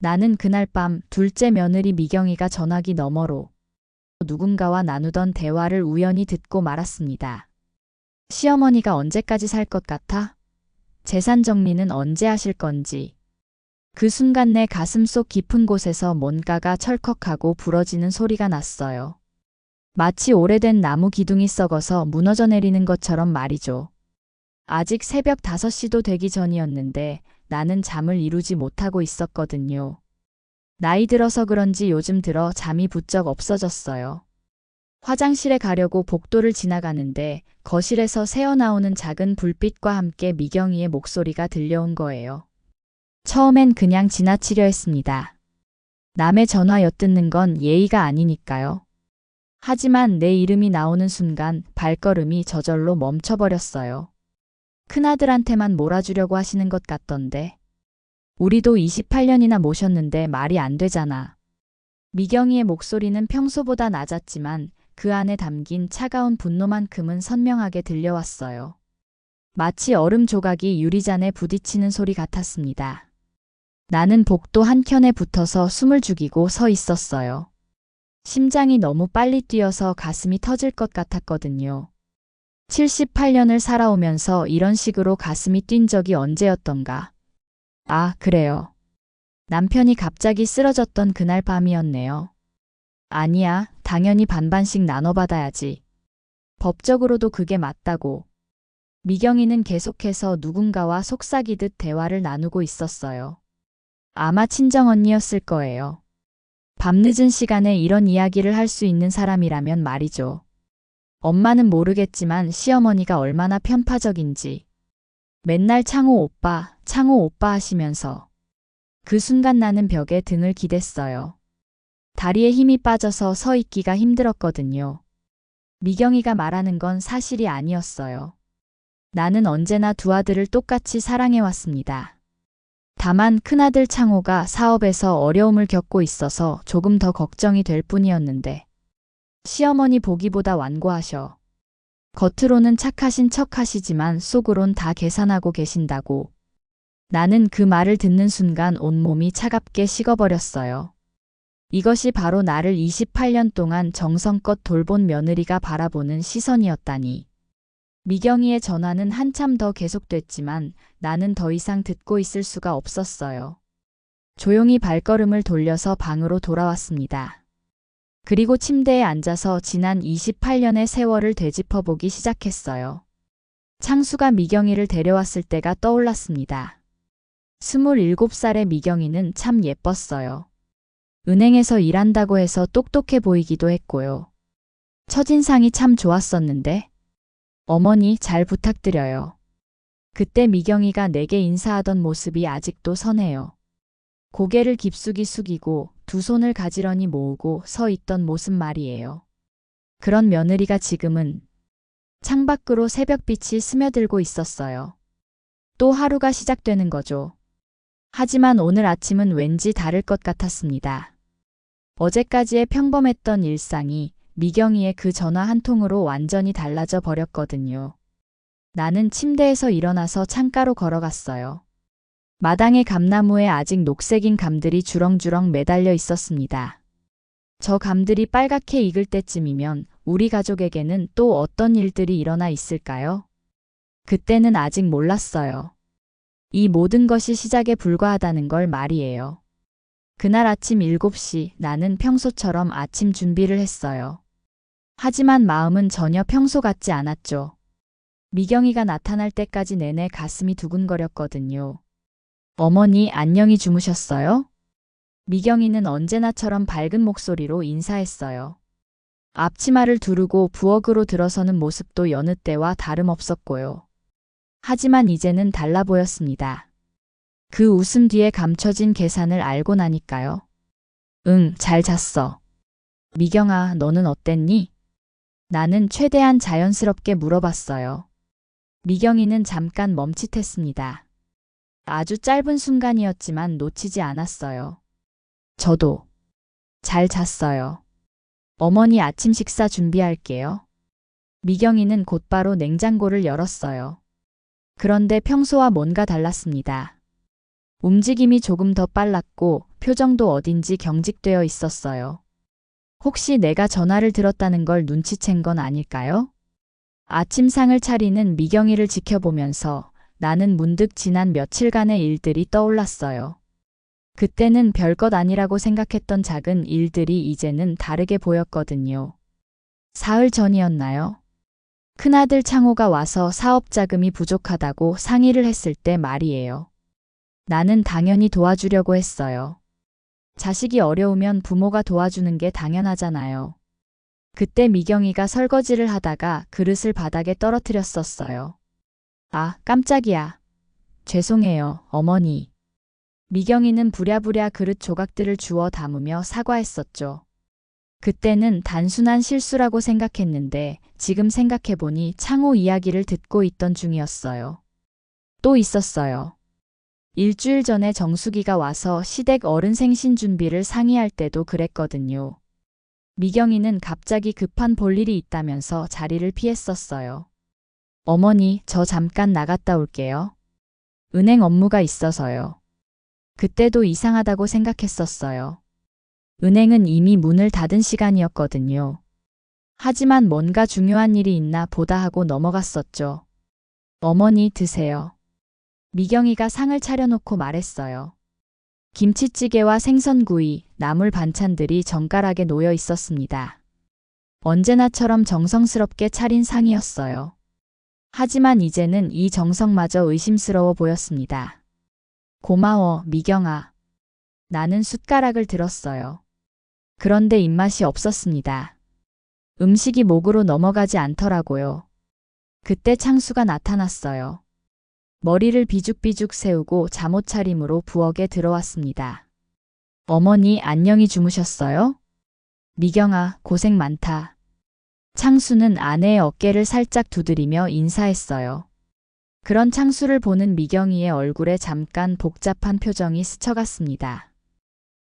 나는 그날 밤 둘째 며느리 미경이가 전화기 너머로 누군가와 나누던 대화를 우연히 듣고 말았습니다. 시어머니가 언제까지 살 것 같아? 재산 정리는 언제 하실 건지. 그 순간 내 가슴 속 깊은 곳에서 뭔가가 철컥하고 부러지는 소리가 났어요. 마치 오래된 나무 기둥이 썩어서 무너져 내리는 것처럼 말이죠. 아직 새벽 5시도 되기 전이었는데 나는 잠을 이루지 못하고 있었거든요. 나이 들어서 그런지 요즘 들어 잠이 부쩍 없어졌어요. 화장실에 가려고 복도를 지나가는데 거실에서 새어나오는 작은 불빛과 함께 미경이의 목소리가 들려온 거예요. 처음엔 그냥 지나치려 했습니다. 남의 전화 엿듣는 건 예의가 아니니까요. 하지만 내 이름이 나오는 순간 발걸음이 저절로 멈춰버렸어요. 큰아들한테만 몰아주려고 하시는 것 같던데. 우리도 28년이나 모셨는데 말이 안 되잖아. 미경이의 목소리는 평소보다 낮았지만 그 안에 담긴 차가운 분노만큼은 선명하게 들려왔어요. 마치 얼음 조각이 유리잔에 부딪히는 소리 같았습니다. 나는 복도 한켠에 붙어서 숨을 죽이고 서 있었어요. 심장이 너무 빨리 뛰어서 가슴이 터질 것 같았거든요. 78년을 살아오면서 이런 식으로 가슴이 뛴 적이 언제였던가. 아, 그래요. 남편이 갑자기 쓰러졌던 그날 밤이었네요. 아니야, 당연히 반반씩 나눠받아야지. 법적으로도 그게 맞다고. 미경이는 계속해서 누군가와 속삭이듯 대화를 나누고 있었어요. 아마 친정언니였을 거예요. 밤늦은 시간에 이런 이야기를 할 수 있는 사람이라면 말이죠. 엄마는 모르겠지만 시어머니가 얼마나 편파적인지. 맨날 창호 오빠 하시면서. 그 순간 나는 벽에 등을 기댔어요. 다리에 힘이 빠져서 서 있기가 힘들었거든요. 미경이가 말하는 건 사실이 아니었어요. 나는 언제나 두 아들을 똑같이 사랑해왔습니다. 다만 큰아들 창호가 사업에서 어려움을 겪고 있어서 조금 더 걱정이 될 뿐이었는데 시어머니 보기보다 완고하셔. 겉으로는 착하신 척 하시지만 속으론 다 계산하고 계신다고. 나는 그 말을 듣는 순간 온몸이 차갑게 식어버렸어요. 이것이 바로 나를 28년 동안 정성껏 돌본 며느리가 바라보는 시선이었다니. 미경이의 전화는 한참 더 계속됐지만 나는 더 이상 듣고 있을 수가 없었어요. 조용히 발걸음을 돌려서 방으로 돌아왔습니다. 그리고 침대에 앉아서 지난 28년의 세월을 되짚어보기 시작했어요. 창수가 미경이를 데려왔을 때가 떠올랐습니다. 27살의 미경이는 참 예뻤어요. 은행에서 일한다고 해서 똑똑해 보이기도 했고요. 첫인상이 참 좋았었는데. 어머니 잘 부탁드려요. 그때 미경이가 내게 인사하던 모습이 아직도 선해요. 고개를 깊숙이 숙이고 두 손을 가지런히 모으고 서 있던 모습 말이에요. 그런 며느리가 지금은 창밖으로 새벽빛이 스며들고 있었어요. 또 하루가 시작되는 거죠. 하지만 오늘 아침은 왠지 다를 것 같았습니다. 어제까지의 평범했던 일상이 미경이의 그 전화 한 통으로 완전히 달라져 버렸거든요. 나는 침대에서 일어나서 창가로 걸어갔어요. 마당의 감나무에 아직 녹색인 감들이 주렁주렁 매달려 있었습니다. 저 감들이 빨갛게 익을 때쯤이면 우리 가족에게는 또 어떤 일들이 일어나 있을까요? 그때는 아직 몰랐어요. 이 모든 것이 시작에 불과하다는 걸 말이에요. 그날 아침 7시 나는 평소처럼 아침 준비를 했어요. 하지만 마음은 전혀 평소 같지 않았죠. 미경이가 나타날 때까지 내내 가슴이 두근거렸거든요. 어머니 안녕히 주무셨어요? 미경이는 언제나처럼 밝은 목소리로 인사했어요. 앞치마를 두르고 부엌으로 들어서는 모습도 여느 때와 다름없었고요. 하지만 이제는 달라 보였습니다. 그 웃음 뒤에 감춰진 계산을 알고 나니까요. 응, 잘 잤어. 미경아, 너는 어땠니? 나는 최대한 자연스럽게 물어봤어요. 미경이는 잠깐 멈칫했습니다. 아주 짧은 순간이었지만 놓치지 않았어요. 저도 잘 잤어요. 어머니 아침 식사 준비할게요. 미경이는 곧바로 냉장고를 열었어요. 그런데 평소와 뭔가 달랐습니다. 움직임이 조금 더 빨랐고 표정도 어딘지 경직되어 있었어요. 혹시 내가 전화를 들었다는 걸 눈치챈 건 아닐까요? 아침상을 차리는 미경이를 지켜보면서 나는 문득 지난 며칠간의 일들이 떠올랐어요. 그때는 별것 아니라고 생각했던 작은 일들이 이제는 다르게 보였거든요. 사흘 전이었나요? 큰아들 창호가 와서 사업 자금이 부족하다고 상의를 했을 때 말이에요. 나는 당연히 도와주려고 했어요. 자식이 어려우면 부모가 도와주는 게 당연하잖아요. 그때 미경이가 설거지를 하다가 그릇을 바닥에 떨어뜨렸었어요. 아, 깜짝이야. 죄송해요, 어머니. 미경이는 부랴부랴 그릇 조각들을 주워 담으며 사과했었죠. 그때는 단순한 실수라고 생각했는데 지금 생각해보니 창호 이야기를 듣고 있던 중이었어요. 또 있었어요. 일주일 전에 정수기가 와서 시댁 어른 생신 준비를 상의할 때도 그랬거든요. 미경이는 갑자기 급한 볼일이 있다면서 자리를 피했었어요. 어머니, 저 잠깐 나갔다 올게요. 은행 업무가 있어서요. 그때도 이상하다고 생각했었어요. 은행은 이미 문을 닫은 시간이었거든요. 하지만 뭔가 중요한 일이 있나 보다 하고 넘어갔었죠. 어머니 드세요. 미경이가 상을 차려놓고 말했어요. 김치찌개와 생선구이, 나물 반찬들이 정갈하게 놓여 있었습니다. 언제나처럼 정성스럽게 차린 상이었어요. 하지만 이제는 이 정성마저 의심스러워 보였습니다. 고마워, 미경아. 나는 숟가락을 들었어요. 그런데 입맛이 없었습니다. 음식이 목으로 넘어가지 않더라고요. 그때 창수가 나타났어요. 머리를 비죽비죽 세우고 잠옷차림으로 부엌에 들어왔습니다. 어머니 안녕히 주무셨어요? 미경아, 고생 많다. 창수는 아내의 어깨를 살짝 두드리며 인사했어요. 그런 창수를 보는 미경이의 얼굴에 잠깐 복잡한 표정이 스쳐갔습니다.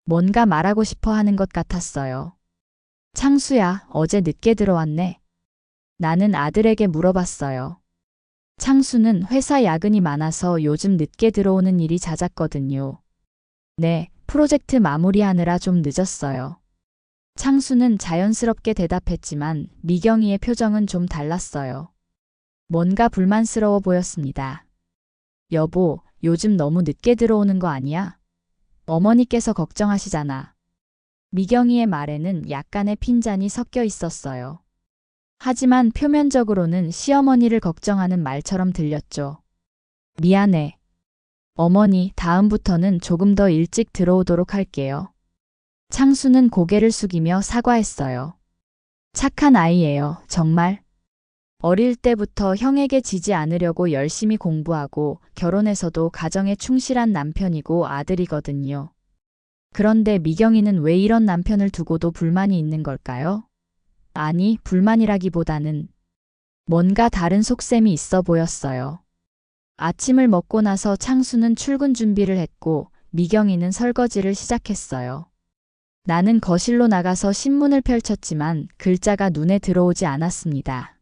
뭔가 말하고 싶어 하는 것 같았어요. 창수야, 어제 늦게 들어왔네. 나는 아들에게 물어봤어요. 창수는 회사 야근이 많아서 요즘 늦게 들어오는 일이 잦았거든요. 네, 프로젝트 마무리하느라 좀 늦었어요. 창수는 자연스럽게 대답했지만 미경이의 표정은 좀 달랐어요. 뭔가 불만스러워 보였습니다. 여보, 요즘 너무 늦게 들어오는 거 아니야? 어머니께서 걱정하시잖아. 미경이의 말에는 약간의 핀잔이 섞여 있었어요. 하지만 표면적으로는 시어머니를 걱정하는 말처럼 들렸죠. 미안해. 어머니, 다음부터는 조금 더 일찍 들어오도록 할게요. 창수는 고개를 숙이며 사과했어요. 착한 아이예요, 정말. 어릴 때부터 형에게 지지 않으려고 열심히 공부하고 결혼해서도 가정에 충실한 남편이고 아들이거든요. 그런데 미경이는 왜 이런 남편을 두고도 불만이 있는 걸까요? 아니, 불만이라기보다는 뭔가 다른 속셈이 있어 보였어요. 아침을 먹고 나서 창수는 출근 준비를 했고 미경이는 설거지를 시작했어요. 나는 거실로 나가서 신문을 펼쳤지만 글자가 눈에 들어오지 않았습니다.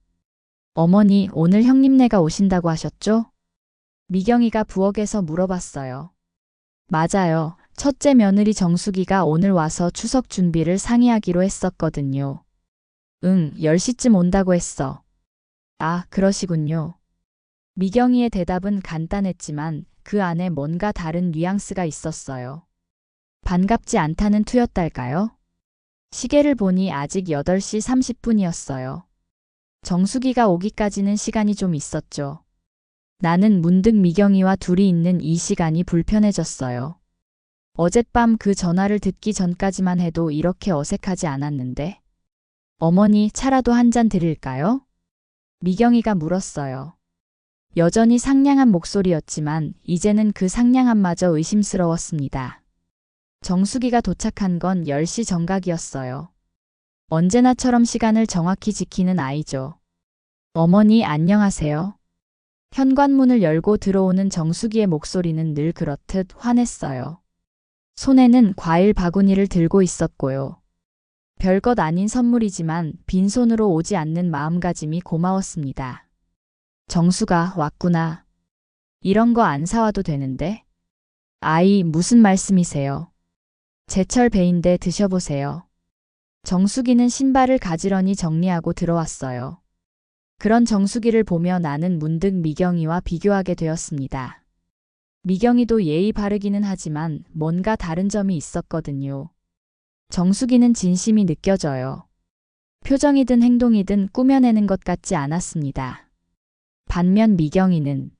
어머니, 오늘 형님네가 오신다고 하셨죠? 미경이가 부엌에서 물어봤어요. 맞아요. 첫째 며느리 정수기가 오늘 와서 추석 준비를 상의하기로 했었거든요. 응, 10시쯤 온다고 했어. 아, 그러시군요. 미경이의 대답은 간단했지만 그 안에 뭔가 다른 뉘앙스가 있었어요. 반갑지 않다는 투였달까요? 시계를 보니 아직 8시 30분이었어요. 정수기가 오기까지는 시간이 좀 있었죠. 나는 문득 미경이와 둘이 있는 이 시간이 불편해졌어요. 어젯밤 그 전화를 듣기 전까지만 해도 이렇게 어색하지 않았는데. 어머니, 차라도 한 잔 드릴까요? 미경이가 물었어요. 여전히 상냥한 목소리였지만 이제는 그 상냥함마저 의심스러웠습니다. 정수기가 도착한 건 10시 정각이었어요. 언제나처럼 시간을 정확히 지키는 아이죠. 어머니 안녕하세요. 현관문을 열고 들어오는 정수기의 목소리는 늘 그렇듯 환했어요. 손에는 과일 바구니를 들고 있었고요. 별것 아닌 선물이지만 빈손으로 오지 않는 마음가짐이 고마웠습니다. 정수가 왔구나. 이런 거 안 사와도 되는데? 아이, 무슨 말씀이세요? 제철 배인데 드셔보세요. 정수기는 신발을 가지런히 정리하고 들어왔어요. 그런 정수기를 보며 나는 문득 미경이와 비교하게 되었습니다. 미경이도 예의 바르기는 하지만 뭔가 다른 점이 있었거든요. 정수기는 진심이 느껴져요. 표정이든 행동이든 꾸며내는 것 같지 않았습니다. 반면 미경이는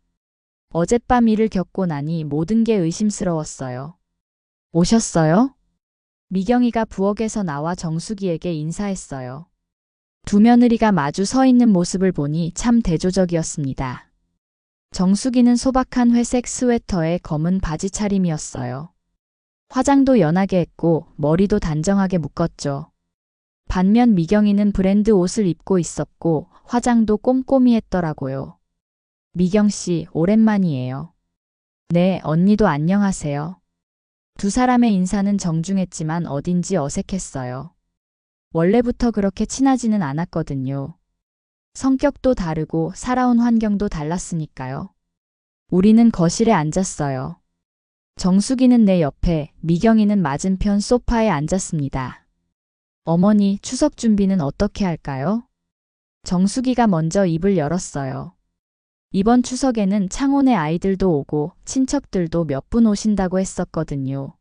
어젯밤 일을 겪고 나니 모든 게 의심스러웠어요. 오셨어요? 미경이가 부엌에서 나와 정수기에게 인사했어요. 두 며느리가 마주 서 있는 모습을 보니 참 대조적이었습니다. 정수기는 소박한 회색 스웨터에 검은 바지 차림이었어요. 화장도 연하게 했고 머리도 단정하게 묶었죠. 반면 미경이는 브랜드 옷을 입고 있었고 화장도 꼼꼼히 했더라고요. 미경 씨, 오랜만이에요. 네, 언니도 안녕하세요. 두 사람의 인사는 정중했지만 어딘지 어색했어요. 원래부터 그렇게 친하지는 않았거든요. 성격도 다르고 살아온 환경도 달랐으니까요. 우리는 거실에 앉았어요. 정수기는 내 옆에, 미경이는 맞은편 소파에 앉았습니다. 어머니, 추석 준비는 어떻게 할까요? 정수기가 먼저 입을 열었어요. 이번 추석에는 창원의 아이들도 오고 친척들도 몇 분 오신다고 했었거든요.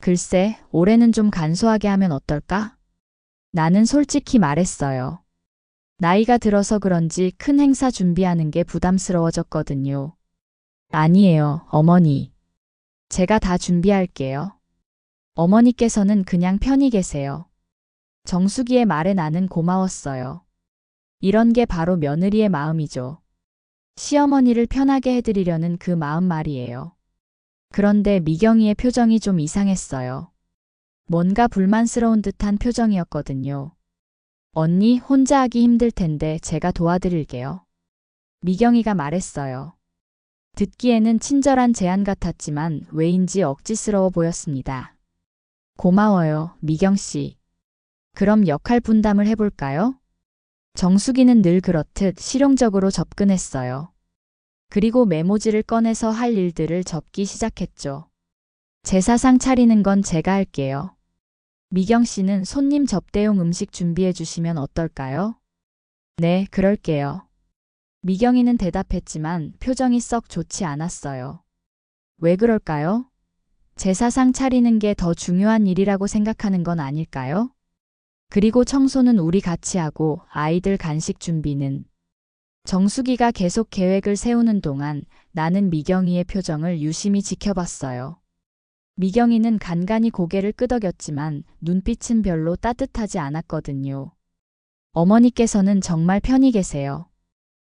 글쎄, 올해는 좀 간소하게 하면 어떨까? 나는 솔직히 말했어요. 나이가 들어서 그런지 큰 행사 준비하는 게 부담스러워졌거든요. 아니에요, 어머니. 제가 다 준비할게요. 어머니께서는 그냥 편히 계세요. 정수기의 말에 나는 고마웠어요. 이런 게 바로 며느리의 마음이죠. 시어머니를 편하게 해드리려는 그 마음 말이에요. 그런데 미경이의 표정이 좀 이상했어요. 뭔가 불만스러운 듯한 표정이었거든요. 언니, 혼자 하기 힘들 텐데 제가 도와드릴게요. 미경이가 말했어요. 듣기에는 친절한 제안 같았지만 왜인지 억지스러워 보였습니다. 고마워요, 미경씨. 그럼 역할 분담을 해볼까요? 정수기는 늘 그렇듯 실용적으로 접근했어요. 그리고 메모지를 꺼내서 할 일들을 적기 시작했죠. 제사상 차리는 건 제가 할게요. 미경 씨는 손님 접대용 음식 준비해 주시면 어떨까요? 네, 그럴게요. 미경이는 대답했지만 표정이 썩 좋지 않았어요. 왜 그럴까요? 제사상 차리는 게 더 중요한 일이라고 생각하는 건 아닐까요? 그리고 청소는 우리 같이 하고 아이들 간식 준비는. 정수기가 계속 계획을 세우는 동안 나는 미경이의 표정을 유심히 지켜봤어요. 미경이는 간간히 고개를 끄덕였지만 눈빛은 별로 따뜻하지 않았거든요. 어머니께서는 정말 편히 계세요.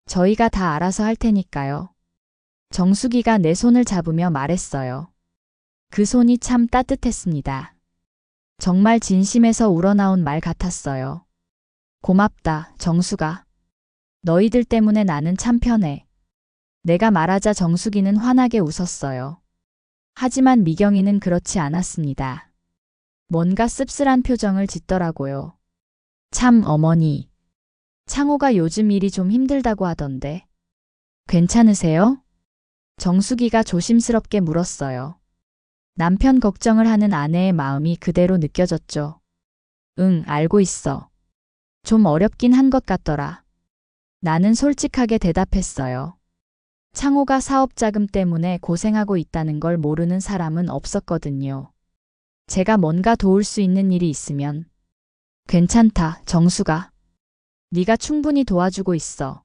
저희가 다 알아서 할 테니까요. 정수기가 내 손을 잡으며 말했어요. 그 손이 참 따뜻했습니다. 정말 진심에서 우러나온 말 같았어요. 고맙다, 정수가. 너희들 때문에 나는 참 편해. 내가 말하자 정수기는 환하게 웃었어요. 하지만 미경이는 그렇지 않았습니다. 뭔가 씁쓸한 표정을 짓더라고요. 참 어머니. 창호가 요즘 일이 좀 힘들다고 하던데. 괜찮으세요? 정수기가 조심스럽게 물었어요. 남편 걱정을 하는 아내의 마음이 그대로 느껴졌죠. 응, 알고 있어. 좀 어렵긴 한 것 같더라. 나는 솔직하게 대답했어요. 창호가 사업 자금 때문에 고생하고 있다는 걸 모르는 사람은 없었거든요. 제가 뭔가 도울 수 있는 일이 있으면. 괜찮다, 정수가. 네가 충분히 도와주고 있어.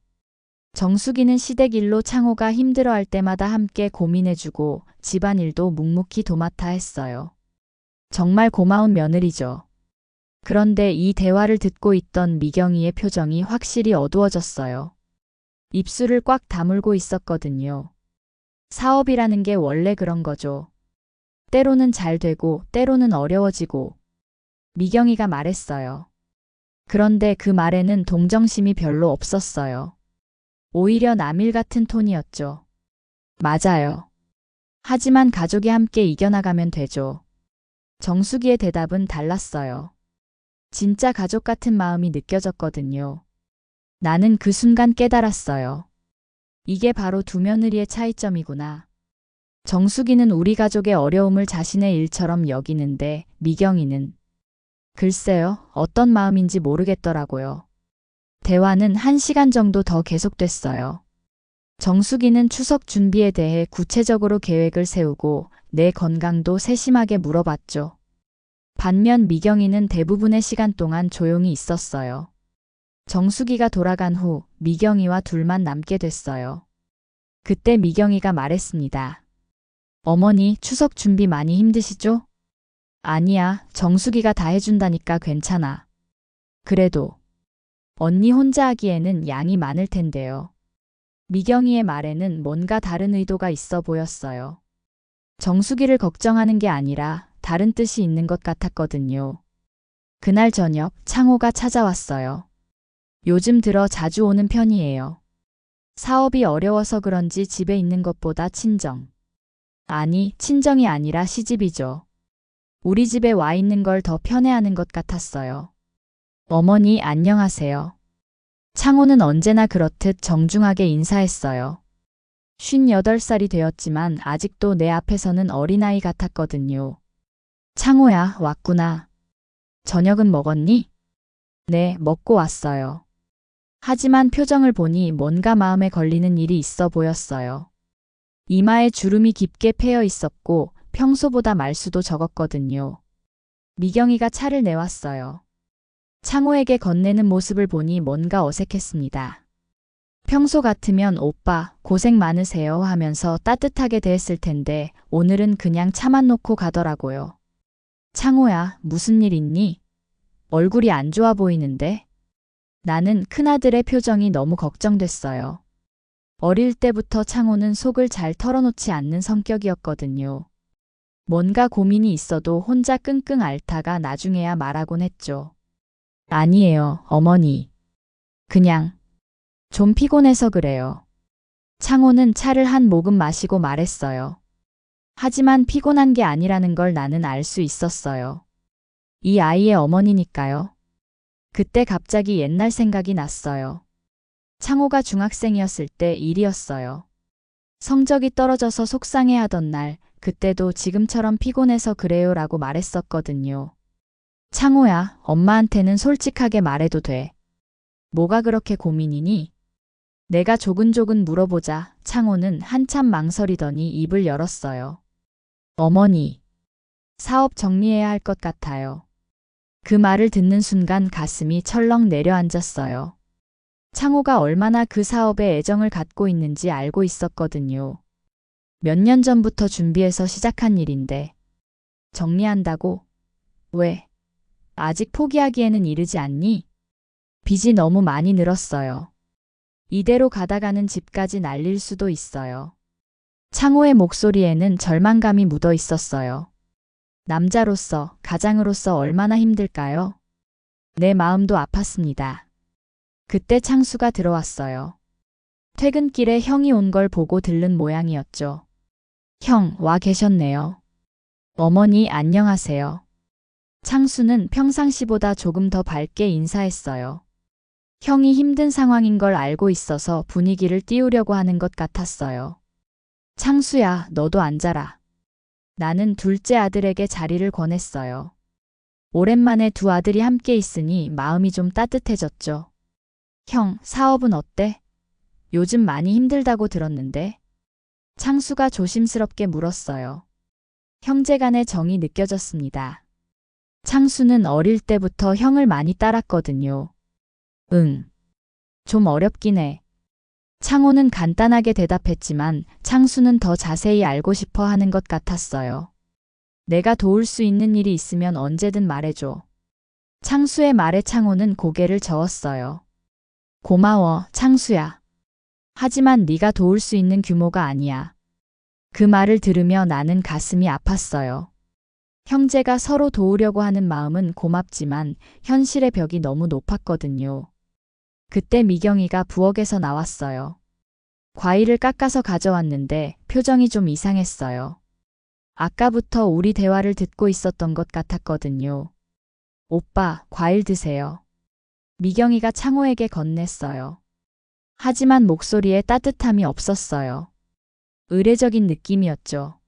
정수기는 시댁 일로 창호가 힘들어할 때마다 함께 고민해주고 집안일도 묵묵히 도맡아 했어요. 정말 고마운 며느리죠. 그런데 이 대화를 듣고 있던 미경이의 표정이 확실히 어두워졌어요. 입술을 꽉 다물고 있었거든요. 사업이라는 게 원래 그런 거죠. 때로는 잘 되고 때로는 어려워지고. 미경이가 말했어요. 그런데 그 말에는 동정심이 별로 없었어요. 오히려 남일 같은 톤이었죠. 맞아요. 하지만 가족이 함께 이겨나가면 되죠. 정수기의 대답은 달랐어요. 진짜 가족 같은 마음이 느껴졌거든요. 나는 그 순간 깨달았어요. 이게 바로 두 며느리의 차이점이구나. 정숙이는 우리 가족의 어려움을 자신의 일처럼 여기는데 미경이는 글쎄요, 어떤 마음인지 모르겠더라고요. 대화는 1시간 정도 더 계속됐어요. 정숙이는 추석 준비에 대해 구체적으로 계획을 세우고 내 건강도 세심하게 물어봤죠. 반면 미경이는 대부분의 시간 동안 조용히 있었어요. 정숙이가 돌아간 후 미경이와 둘만 남게 됐어요. 그때 미경이가 말했습니다. 어머니, 추석 준비 많이 힘드시죠? 아니야, 정숙이가 다 해준다니까 괜찮아. 그래도 언니 혼자 하기에는 양이 많을 텐데요. 미경이의 말에는 뭔가 다른 의도가 있어 보였어요. 정숙이를 걱정하는 게 아니라 다른 뜻이 있는 것 같았거든요. 그날 저녁 창호가 찾아왔어요. 요즘 들어 자주 오는 편이에요. 사업이 어려워서 그런지 집에 있는 것보다 친정. 아니, 친정이 아니라 시집이죠. 우리 집에 와 있는 걸 더 편해하는 것 같았어요. 어머니 안녕하세요. 창호는 언제나 그렇듯 정중하게 인사했어요. 58살이 되었지만 아직도 내 앞에서는 어린아이 같았거든요. 창호야, 왔구나. 저녁은 먹었니? 네, 먹고 왔어요. 하지만 표정을 보니 뭔가 마음에 걸리는 일이 있어 보였어요. 이마에 주름이 깊게 패여 있었고 평소보다 말수도 적었거든요. 미경이가 차를 내왔어요. 창호에게 건네는 모습을 보니 뭔가 어색했습니다. 평소 같으면 오빠 고생 많으세요 하면서 따뜻하게 대했을 텐데 오늘은 그냥 차만 놓고 가더라고요. 창호야, 무슨 일 있니? 얼굴이 안 좋아 보이는데? 나는 큰아들의 표정이 너무 걱정됐어요. 어릴 때부터 창호는 속을 잘 털어놓지 않는 성격이었거든요. 뭔가 고민이 있어도 혼자 끙끙 앓다가 나중에야 말하곤 했죠. 아니에요, 어머니. 그냥 좀 피곤해서 그래요. 창호는 차를 한 모금 마시고 말했어요. 하지만 피곤한 게 아니라는 걸 나는 알 수 있었어요. 이 아이의 어머니니까요. 그때 갑자기 옛날 생각이 났어요. 창호가 중학생이었을 때 일이었어요. 성적이 떨어져서 속상해하던 날, 그때도 지금처럼 피곤해서 그래요 라고 말했었거든요. 창호야, 엄마한테는 솔직하게 말해도 돼. 뭐가 그렇게 고민이니? 내가 조근조근 물어보자 창호는 한참 망설이더니 입을 열었어요. 어머니, 사업 정리해야 할 것 같아요. 그 말을 듣는 순간 가슴이 철렁 내려앉았어요. 창호가 얼마나 그 사업에 애정을 갖고 있는지 알고 있었거든요. 몇 년 전부터 준비해서 시작한 일인데 정리한다고? 왜? 아직 포기하기에는 이르지 않니? 빚이 너무 많이 늘었어요. 이대로 가다가는 집까지 날릴 수도 있어요. 창호의 목소리에는 절망감이 묻어 있었어요. 남자로서, 가장으로서 얼마나 힘들까요? 내 마음도 아팠습니다. 그때 창수가 들어왔어요. 퇴근길에 형이 온 걸 보고 들른 모양이었죠. 형, 와 계셨네요. 어머니 안녕하세요. 창수는 평상시보다 조금 더 밝게 인사했어요. 형이 힘든 상황인 걸 알고 있어서 분위기를 띄우려고 하는 것 같았어요. 창수야, 너도 앉아라. 나는 둘째 아들에게 자리를 권했어요. 오랜만에 두 아들이 함께 있으니 마음이 좀 따뜻해졌죠. 형, 사업은 어때? 요즘 많이 힘들다고 들었는데? 창수가 조심스럽게 물었어요. 형제간의 정이 느껴졌습니다. 창수는 어릴 때부터 형을 많이 따랐거든요. 응. 좀 어렵긴 해. 창호는 간단하게 대답했지만 창수는 더 자세히 알고 싶어 하는 것 같았어요. 내가 도울 수 있는 일이 있으면 언제든 말해줘. 창수의 말에 창호는 고개를 저었어요. 고마워, 창수야. 하지만 네가 도울 수 있는 규모가 아니야. 그 말을 들으며 나는 가슴이 아팠어요. 형제가 서로 도우려고 하는 마음은 고맙지만 현실의 벽이 너무 높았거든요. 그때 미경이가 부엌에서 나왔어요. 과일을 깎아서 가져왔는데 표정이 좀 이상했어요. 아까부터 우리 대화를 듣고 있었던 것 같았거든요. 오빠, 과일 드세요. 미경이가 창호에게 건넸어요. 하지만 목소리에 따뜻함이 없었어요. 의례적인 느낌이었죠.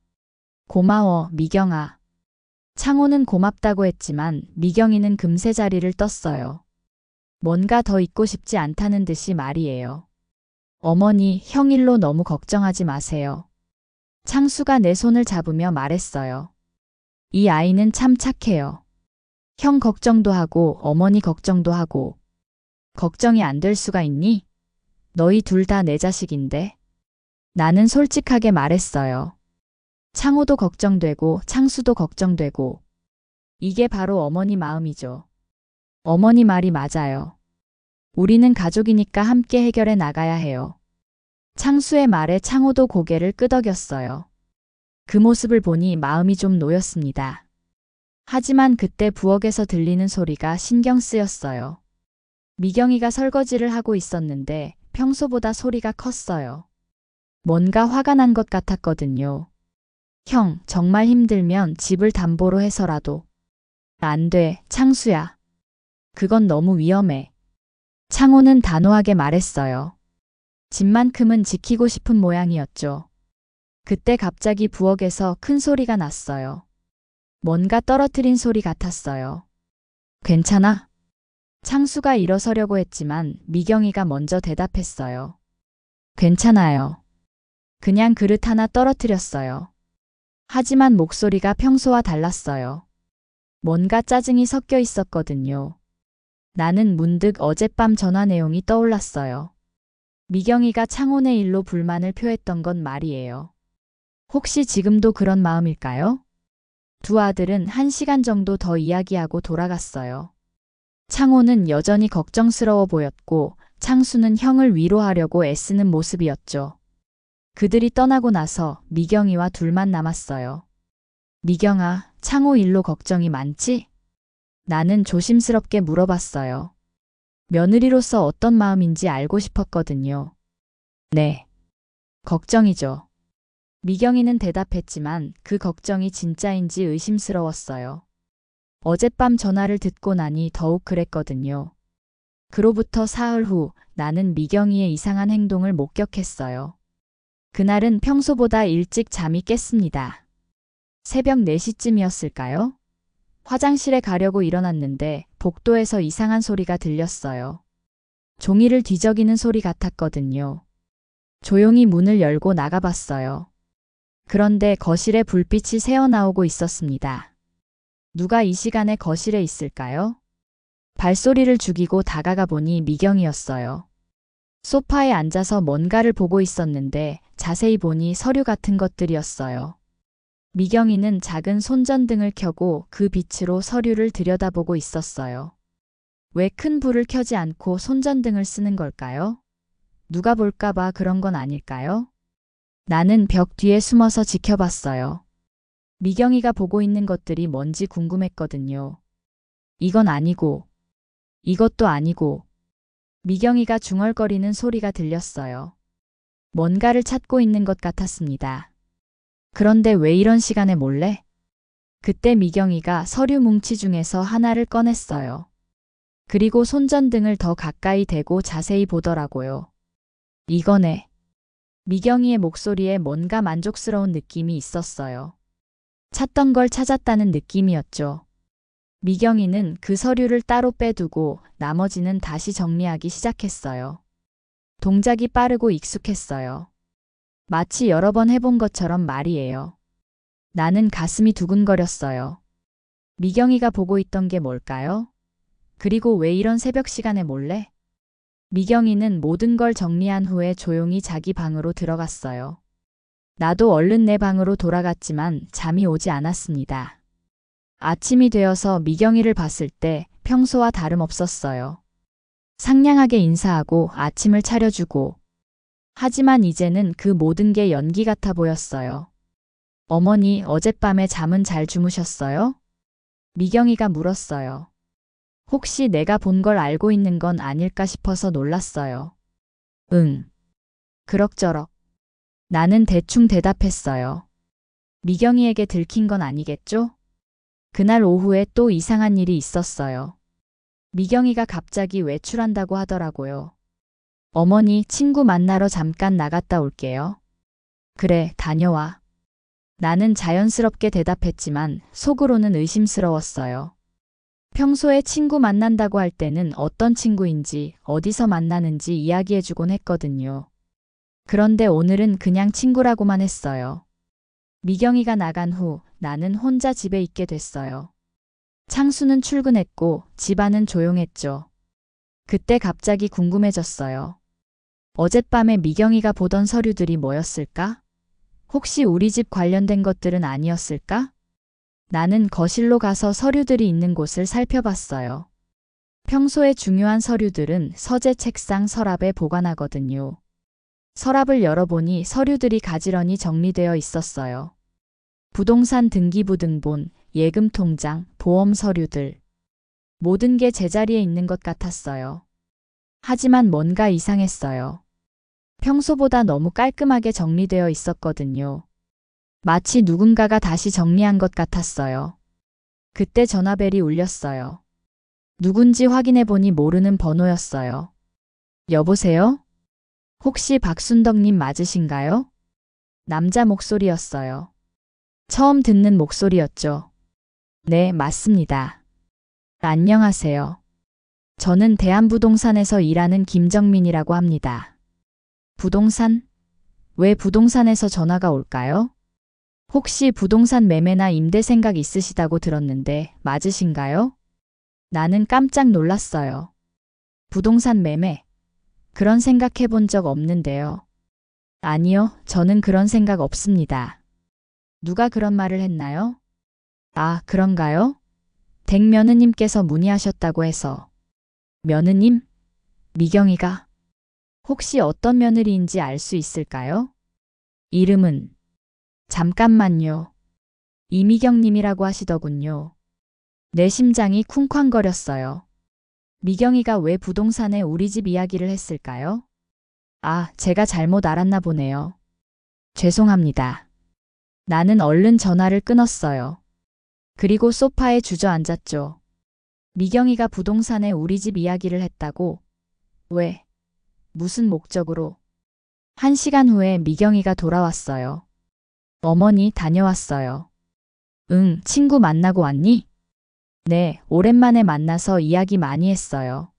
고마워, 미경아. 창호는 고맙다고 했지만 미경이는 금세 자리를 떴어요. 뭔가 더 있고 싶지 않다는 듯이 말이에요. 어머니, 형 일로 너무 걱정하지 마세요. 창수가 내 손을 잡으며 말했어요. 이 아이는 참 착해요. 형 걱정도 하고 어머니 걱정도 하고. 걱정이 안 될 수가 있니? 너희 둘 다 내 자식인데. 나는 솔직하게 말했어요. 창호도 걱정되고 창수도 걱정되고. 이게 바로 어머니 마음이죠. 어머니 말이 맞아요. 우리는 가족이니까 함께 해결해 나가야 해요. 창수의 말에 창호도 고개를 끄덕였어요. 그 모습을 보니 마음이 좀 놓였습니다. 하지만 그때 부엌에서 들리는 소리가 신경 쓰였어요. 미경이가 설거지를 하고 있었는데 평소보다 소리가 컸어요. 뭔가 화가 난 것 같았거든요. 형, 정말 힘들면 집을 담보로 해서라도. 안 돼, 창수야. 그건 너무 위험해. 창호는 단호하게 말했어요. 집만큼은 지키고 싶은 모양이었죠. 그때 갑자기 부엌에서 큰 소리가 났어요. 뭔가 떨어뜨린 소리 같았어요. 괜찮아? 창수가 일어서려고 했지만 미경이가 먼저 대답했어요. 괜찮아요. 그냥 그릇 하나 떨어뜨렸어요. 하지만 목소리가 평소와 달랐어요. 뭔가 짜증이 섞여 있었거든요. 나는 문득 어젯밤 전화 내용이 떠올랐어요. 미경이가 창혼의 일로 불만을 표했던 건 말이에요. 혹시 지금도 그런 마음일까요? 두 아들은 1시간 정도 더 이야기하고 돌아갔어요. 창호는 여전히 걱정스러워 보였고 창수는 형을 위로하려고 애쓰는 모습이었죠. 그들이 떠나고 나서 미경이와 둘만 남았어요. 미경아, 창호 일로 걱정이 많지? 나는 조심스럽게 물어봤어요. 며느리로서 어떤 마음인지 알고 싶었거든요. 네. 걱정이죠. 미경이는 대답했지만 그 걱정이 진짜인지 의심스러웠어요. 어젯밤 전화를 듣고 나니 더욱 그랬거든요. 그로부터 사흘 후 나는 미경이의 이상한 행동을 목격했어요. 그날은 평소보다 일찍 잠이 깼습니다. 새벽 4시쯤이었을까요? 화장실에 가려고 일어났는데 복도에서 이상한 소리가 들렸어요. 종이를 뒤적이는 소리 같았거든요. 조용히 문을 열고 나가봤어요. 그런데 거실에 불빛이 새어나오고 있었습니다. 누가 이 시간에 거실에 있을까요? 발소리를 죽이고 다가가 보니 미경이었어요. 소파에 앉아서 뭔가를 보고 있었는데 자세히 보니 서류 같은 것들이었어요. 미경이는 작은 손전등을 켜고 그 빛으로 서류를 들여다보고 있었어요. 왜 큰 불을 켜지 않고 손전등을 쓰는 걸까요? 누가 볼까봐 그런 건 아닐까요? 나는 벽 뒤에 숨어서 지켜봤어요. 미경이가 보고 있는 것들이 뭔지 궁금했거든요. 이건 아니고, 이것도 아니고, 미경이가 중얼거리는 소리가 들렸어요. 뭔가를 찾고 있는 것 같았습니다. 그런데 왜 이런 시간에 몰래? 그때 미경이가 서류 뭉치 중에서 하나를 꺼냈어요. 그리고 손전등을 더 가까이 대고 자세히 보더라고요. 이거네. 미경이의 목소리에 뭔가 만족스러운 느낌이 있었어요. 찾던 걸 찾았다는 느낌이었죠. 미경이는 그 서류를 따로 빼두고 나머지는 다시 정리하기 시작했어요. 동작이 빠르고 익숙했어요. 마치 여러 번 해본 것처럼 말이에요. 나는 가슴이 두근거렸어요. 미경이가 보고 있던 게 뭘까요? 그리고 왜 이런 새벽 시간에 몰래? 미경이는 모든 걸 정리한 후에 조용히 자기 방으로 들어갔어요. 나도 얼른 내 방으로 돌아갔지만 잠이 오지 않았습니다. 아침이 되어서 미경이를 봤을 때 평소와 다름없었어요. 상냥하게 인사하고 아침을 차려주고. 하지만 이제는 그 모든 게 연기 같아 보였어요. 어머니, 어젯밤에 잠은 잘 주무셨어요? 미경이가 물었어요. 혹시 내가 본 걸 알고 있는 건 아닐까 싶어서 놀랐어요. 응. 그럭저럭. 나는 대충 대답했어요. 미경이에게 들킨 건 아니겠죠? 그날 오후에 또 이상한 일이 있었어요. 미경이가 갑자기 외출한다고 하더라고요. 어머니, 친구 만나러 잠깐 나갔다 올게요. 그래, 다녀와. 나는 자연스럽게 대답했지만 속으로는 의심스러웠어요. 평소에 친구 만난다고 할 때는 어떤 친구인지, 어디서 만나는지 이야기해주곤 했거든요. 그런데 오늘은 그냥 친구라고만 했어요. 미경이가 나간 후 나는 혼자 집에 있게 됐어요. 창수는 출근했고 집안은 조용했죠. 그때 갑자기 궁금해졌어요. 어젯밤에 미경이가 보던 서류들이 뭐였을까? 혹시 우리 집 관련된 것들은 아니었을까? 나는 거실로 가서 서류들이 있는 곳을 살펴봤어요. 평소에 중요한 서류들은 서재 책상 서랍에 보관하거든요. 서랍을 열어보니 서류들이 가지런히 정리되어 있었어요. 부동산 등기부 등본, 예금 통장, 보험 서류들. 모든 게 제자리에 있는 것 같았어요. 하지만 뭔가 이상했어요. 평소보다 너무 깔끔하게 정리되어 있었거든요. 마치 누군가가 다시 정리한 것 같았어요. 그때 전화벨이 울렸어요. 누군지 확인해보니 모르는 번호였어요. 여보세요? 혹시 박순덕님 맞으신가요? 남자 목소리였어요. 처음 듣는 목소리였죠. 네, 맞습니다. 안녕하세요. 저는 대한부동산에서 일하는 김정민이라고 합니다. 부동산? 왜 부동산에서 전화가 올까요? 혹시 부동산 매매나 임대 생각 있으시다고 들었는데 맞으신가요? 나는 깜짝 놀랐어요. 부동산 매매? 그런 생각 해본 적 없는데요. 아니요, 저는 그런 생각 없습니다. 누가 그런 말을 했나요? 아, 그런가요? 댁 며느님께서 문의하셨다고 해서. 며느님? 미경이가? 혹시 어떤 며느리인지 알 수 있을까요? 이름은? 잠깐만요. 이미경님이라고 하시더군요. 내 심장이 쿵쾅거렸어요. 미경이가 왜 부동산에 우리 집 이야기를 했을까요? 아, 제가 잘못 알았나 보네요. 죄송합니다. 나는 얼른 전화를 끊었어요. 그리고 소파에 주저앉았죠. 미경이가 부동산에 우리 집 이야기를 했다고? 왜? 무슨 목적으로? 1시간 후에 미경이가 돌아왔어요. 어머니, 다녀왔어요. 응, 친구 만나고 왔니? 네, 오랜만에 만나서 이야기 많이 했어요.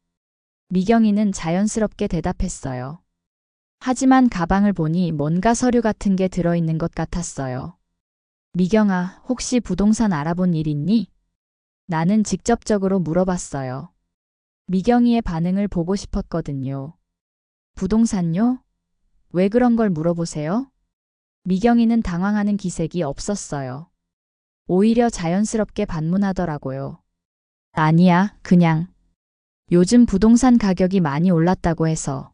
미경이는 자연스럽게 대답했어요. 하지만 가방을 보니 뭔가 서류 같은 게 들어있는 것 같았어요. 미경아, 혹시 부동산 알아본 일 있니? 나는 직접적으로 물어봤어요. 미경이의 반응을 보고 싶었거든요. 부동산요? 왜 그런 걸 물어보세요? 미경이는 당황하는 기색이 없었어요. 오히려 자연스럽게 반문하더라고요. 아니야, 그냥. 요즘 부동산 가격이 많이 올랐다고 해서.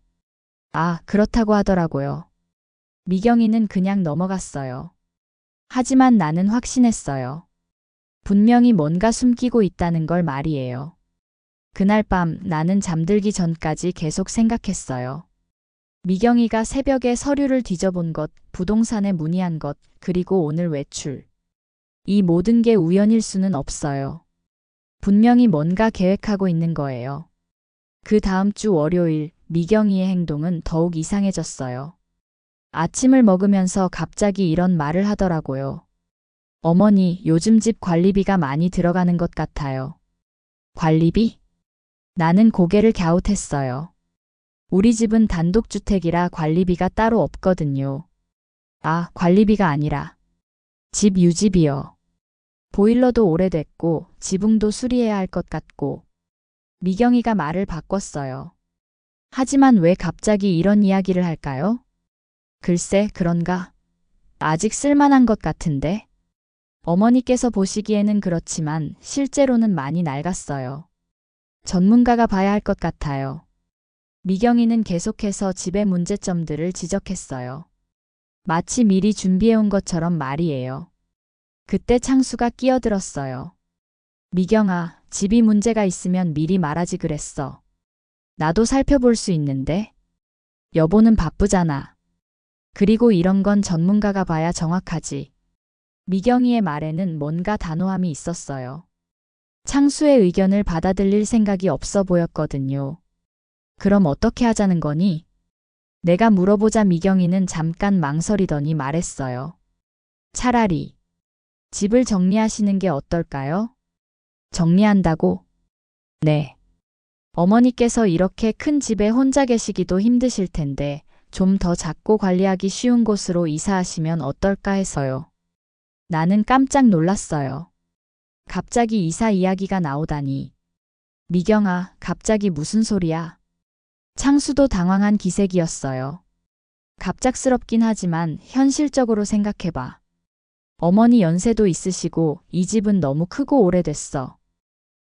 아, 그렇다고 하더라고요. 미경이는 그냥 넘어갔어요. 하지만 나는 확신했어요. 분명히 뭔가 숨기고 있다는 걸 말이에요. 그날 밤 나는 잠들기 전까지 계속 생각했어요. 미경이가 새벽에 서류를 뒤져본 것, 부동산에 문의한 것, 그리고 오늘 외출. 이 모든 게 우연일 수는 없어요. 분명히 뭔가 계획하고 있는 거예요. 그 다음 주 월요일, 미경이의 행동은 더욱 이상해졌어요. 아침을 먹으면서 갑자기 이런 말을 하더라고요. 어머니, 요즘 집 관리비가 많이 들어가는 것 같아요. 관리비? 나는 고개를 갸웃했어요. 우리 집은 단독주택이라 관리비가 따로 없거든요. 아, 관리비가 아니라. 집 유지비요. 보일러도 오래됐고 지붕도 수리해야 할 것 같고. 미경이가 말을 바꿨어요. 하지만 왜 갑자기 이런 이야기를 할까요? 글쎄, 그런가? 아직 쓸만한 것 같은데? 어머니께서 보시기에는 그렇지만 실제로는 많이 낡았어요. 전문가가 봐야 할 것 같아요. 미경이는 계속해서 집의 문제점들을 지적했어요. 마치 미리 준비해온 것처럼 말이에요. 그때 창수가 끼어들었어요. 미경아, 집이 문제가 있으면 미리 말하지 그랬어. 나도 살펴볼 수 있는데. 여보는 바쁘잖아. 그리고 이런 건 전문가가 봐야 정확하지. 미경이의 말에는 뭔가 단호함이 있었어요. 창수의 의견을 받아들일 생각이 없어 보였거든요. 그럼 어떻게 하자는 거니? 내가 물어보자 미경이는 잠깐 망설이더니 말했어요. 차라리 집을 정리하시는 게 어떨까요? 정리한다고? 네. 어머니께서 이렇게 큰 집에 혼자 계시기도 힘드실 텐데 좀 더 작고 관리하기 쉬운 곳으로 이사하시면 어떨까 해서요. 나는 깜짝 놀랐어요. 갑자기 이사 이야기가 나오다니. 미경아, 갑자기 무슨 소리야? 창수도 당황한 기색이었어요. 갑작스럽긴 하지만 현실적으로 생각해봐. 어머니 연세도 있으시고 이 집은 너무 크고 오래됐어.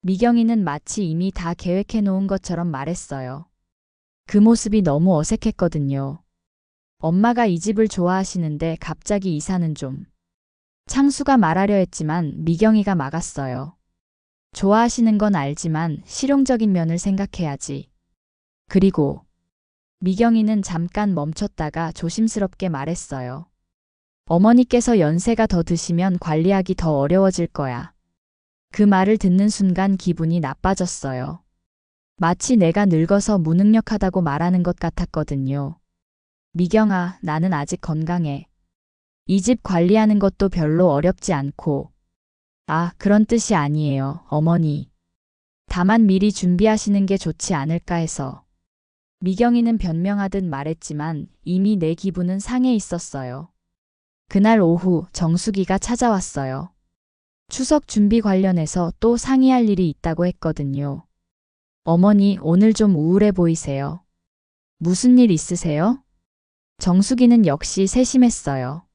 미경이는 마치 이미 다 계획해 놓은 것처럼 말했어요. 그 모습이 너무 어색했거든요. 엄마가 이 집을 좋아하시는데 갑자기 이사는 좀. 창수가 말하려 했지만 미경이가 막았어요. 좋아하시는 건 알지만 실용적인 면을 생각해야지. 그리고 미경이는 잠깐 멈췄다가 조심스럽게 말했어요. 어머니께서 연세가 더 드시면 관리하기 더 어려워질 거야. 그 말을 듣는 순간 기분이 나빠졌어요. 마치 내가 늙어서 무능력하다고 말하는 것 같았거든요. 미경아, 나는 아직 건강해. 이 집 관리하는 것도 별로 어렵지 않고. 아, 그런 뜻이 아니에요, 어머니. 다만 미리 준비하시는 게 좋지 않을까 해서. 미경이는 변명하듯 말했지만 이미 내 기분은 상해 있었어요. 그날 오후 정수기가 찾아왔어요. 추석 준비 관련해서 또 상의할 일이 있다고 했거든요. 어머니, 오늘 좀 우울해 보이세요. 무슨 일 있으세요? 정수기는 역시 세심했어요.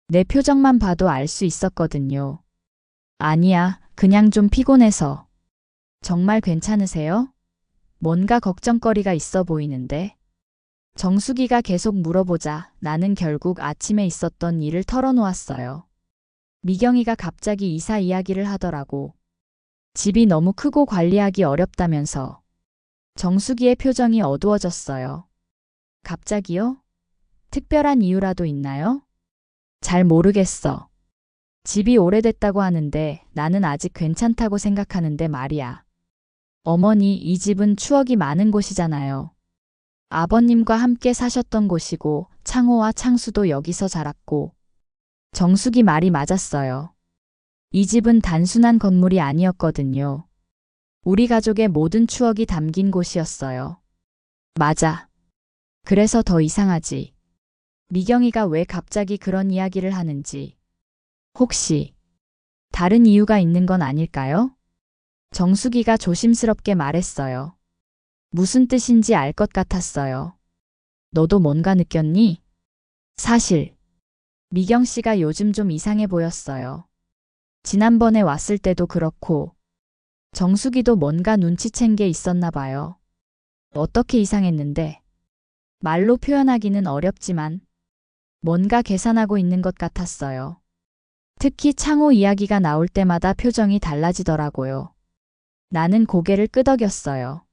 내 표정만 봐도 알 수 있었거든요. 아니야, 그냥 좀 피곤해서. 정말 괜찮으세요? 뭔가 걱정거리가 있어 보이는데. 정수기가 계속 물어보자 나는 결국 아침에 있었던 일을 털어놓았어요. 미경이가 갑자기 이사 이야기를 하더라고. 집이 너무 크고 관리하기 어렵다면서. 정수기의 표정이 어두워졌어요. 갑자기요? 특별한 이유라도 있나요? 잘 모르겠어. 집이 오래됐다고 하는데 나는 아직 괜찮다고 생각하는데 말이야. 어머니, 이 집은 추억이 많은 곳이잖아요. 아버님과 함께 사셨던 곳이고 창호와 창수도 여기서 자랐고. 정숙이 말이 맞았어요. 이 집은 단순한 건물이 아니었거든요. 우리 가족의 모든 추억이 담긴 곳이었어요. 맞아. 그래서 더 이상하지. 미경이가 왜 갑자기 그런 이야기를 하는지. 혹시 다른 이유가 있는 건 아닐까요? 정수기가 조심스럽게 말했어요. 무슨 뜻인지 알 것 같았어요. 너도 뭔가 느꼈니? 사실 미경 씨가 요즘 좀 이상해 보였어요. 지난번에 왔을 때도 그렇고 정수기도 뭔가 눈치챈 게 있었나 봐요. 어떻게 이상했는데? 말로 표현하기는 어렵지만 뭔가 계산하고 있는 것 같았어요. 특히 창호 이야기가 나올 때마다 표정이 달라지더라고요. 나는 고개를 끄덕였어요.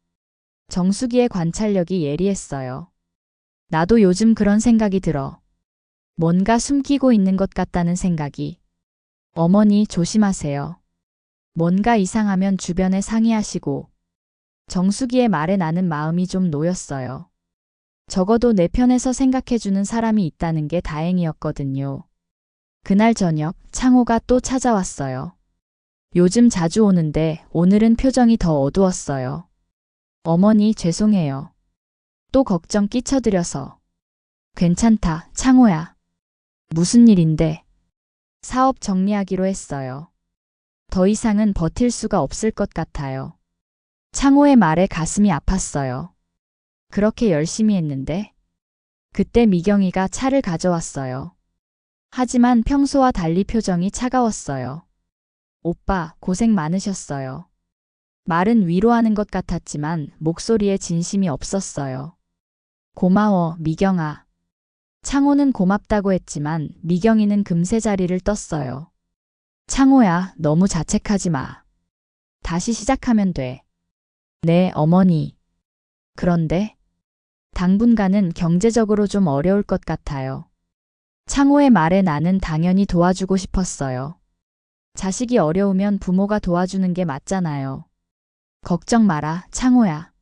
정수기의 관찰력이 예리했어요. 나도 요즘 그런 생각이 들어. 뭔가 숨기고 있는 것 같다는 생각이. 어머니 조심하세요. 뭔가 이상하면 주변에 상의하시고. 정수기의 말에 나는 마음이 좀 놓였어요. 적어도 내 편에서 생각해주는 사람이 있다는 게 다행이었거든요. 그날 저녁 창호가 또 찾아왔어요. 요즘 자주 오는데 오늘은 표정이 더 어두웠어요. 어머니 죄송해요. 또 걱정 끼쳐드려서. 괜찮다, 창호야. 무슨 일인데? 사업 정리하기로 했어요. 더 이상은 버틸 수가 없을 것 같아요. 창호의 말에 가슴이 아팠어요. 그렇게 열심히 했는데? 그때 미경이가 차를 가져왔어요. 하지만 평소와 달리 표정이 차가웠어요. 오빠, 고생 많으셨어요. 말은 위로하는 것 같았지만 목소리에 진심이 없었어요. 고마워, 미경아. 창호는 고맙다고 했지만 미경이는 금세 자리를 떴어요. 창호야, 너무 자책하지 마. 다시 시작하면 돼. 네, 어머니. 그런데 당분간은 경제적으로 좀 어려울 것 같아요. 창호의 말에 나는 당연히 도와주고 싶었어요. 자식이 어려우면 부모가 도와주는 게 맞잖아요. 걱정 마라, 창호야.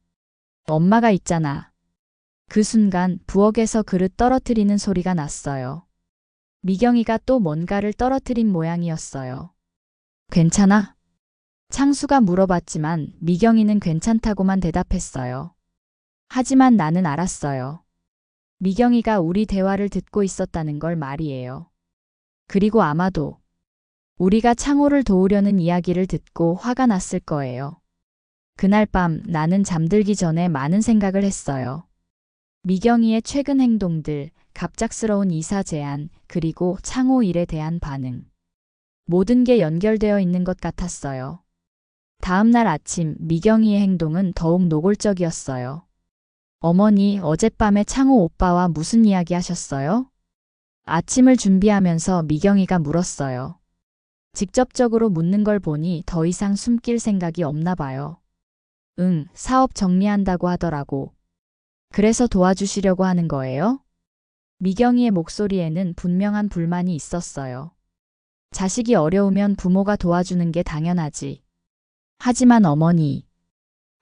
엄마가 있잖아. 그 순간 부엌에서 그릇 떨어뜨리는 소리가 났어요. 미경이가 또 뭔가를 떨어뜨린 모양이었어요. 괜찮아? 창수가 물어봤지만 미경이는 괜찮다고만 대답했어요. 하지만 나는 알았어요. 미경이가 우리 대화를 듣고 있었다는 걸 말이에요. 그리고 아마도 우리가 창호를 도우려는 이야기를 듣고 화가 났을 거예요. 그날 밤 나는 잠들기 전에 많은 생각을 했어요. 미경이의 최근 행동들, 갑작스러운 이사 제안, 그리고 창호 일에 대한 반응. 모든 게 연결되어 있는 것 같았어요. 다음 날 아침 미경이의 행동은 더욱 노골적이었어요. 어머니, 어젯밤에 창호 오빠와 무슨 이야기 하셨어요? 아침을 준비하면서 미경이가 물었어요. 직접적으로 묻는 걸 보니 더 이상 숨길 생각이 없나 봐요. 응, 사업 정리한다고 하더라고. 그래서 도와주시려고 하는 거예요? 미경이의 목소리에는 분명한 불만이 있었어요. 자식이 어려우면 부모가 도와주는 게 당연하지. 하지만 어머니,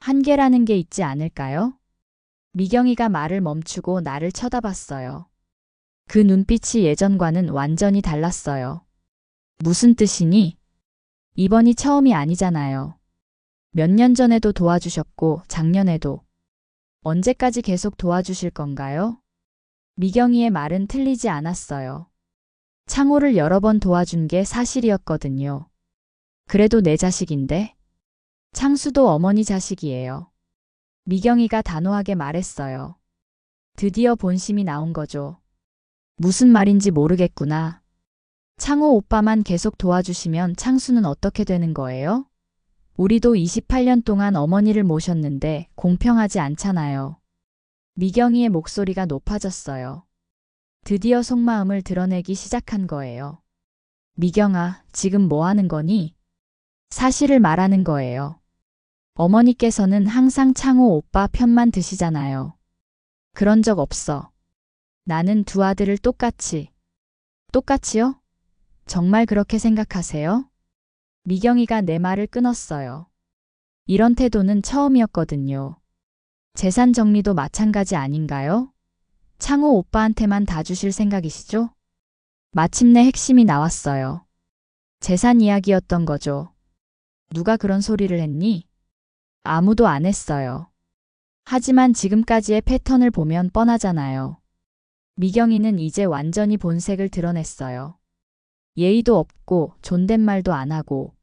한계라는 게 있지 않을까요? 미경이가 말을 멈추고 나를 쳐다봤어요. 그 눈빛이 예전과는 완전히 달랐어요. 무슨 뜻이니? 이번이 처음이 아니잖아요. 몇 년 전에도 도와주셨고 작년에도. 언제까지 계속 도와주실 건가요? 미경이의 말은 틀리지 않았어요. 창호를 여러 번 도와준 게 사실이었거든요. 그래도 내 자식인데? 창수도 어머니 자식이에요. 미경이가 단호하게 말했어요. 드디어 본심이 나온 거죠. 무슨 말인지 모르겠구나. 창호 오빠만 계속 도와주시면 창수는 어떻게 되는 거예요? 우리도 28년 동안 어머니를 모셨는데 공평하지 않잖아요. 미경이의 목소리가 높아졌어요. 드디어 속마음을 드러내기 시작한 거예요. 미경아, 지금 뭐 하는 거니? 사실을 말하는 거예요. 어머니께서는 항상 창호 오빠 편만 드시잖아요. 그런 적 없어. 나는 두 아들을 똑같이요? 정말 그렇게 생각하세요? 미경이가 내 말을 끊었어요. 이런 태도는 처음이었거든요. 재산 정리도 마찬가지 아닌가요? 창호 오빠한테만 다 주실 생각이시죠? 마침내 핵심이 나왔어요. 재산 이야기였던 거죠. 누가 그런 소리를 했니? 아무도 안 했어요. 하지만 지금까지의 패턴을 보면 뻔하잖아요. 미경이는 이제 완전히 본색을 드러냈어요. 예의도 없고 존댓말도 안 하고.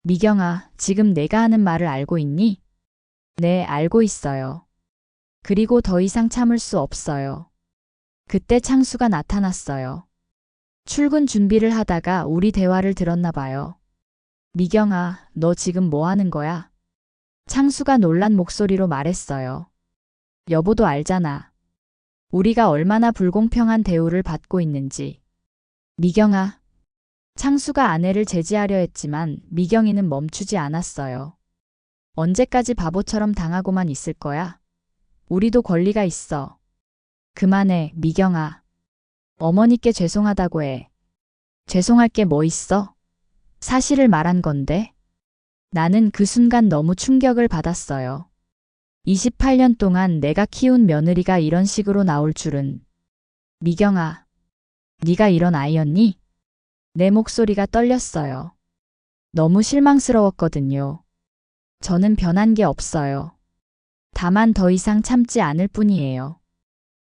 미경아, 지금 내가 하는 말을 알고 있니? 네, 알고 있어요. 그리고 더 이상 참을 수 없어요. 그때 창수가 나타났어요. 출근 준비를 하다가 우리 대화를 들었나 봐요. 미경아, 너 지금 뭐 하는 거야? 창수가 놀란 목소리로 말했어요. 여보도 알잖아. 우리가 얼마나 불공평한 대우를 받고 있는지. 미경아. 창수가 아내를 제지하려 했지만 미경이는 멈추지 않았어요. 언제까지 바보처럼 당하고만 있을 거야? 우리도 권리가 있어. 그만해, 미경아. 어머니께 죄송하다고 해. 죄송할 게 뭐 있어? 사실을 말한 건데. 나는 그 순간 너무 충격을 받았어요. 28년 동안 내가 키운 며느리가 이런 식으로 나올 줄은. 미경아, 네가 이런 아이였니? 내 목소리가 떨렸어요. 너무 실망스러웠거든요. 저는 변한 게 없어요. 다만 더 이상 참지 않을 뿐이에요.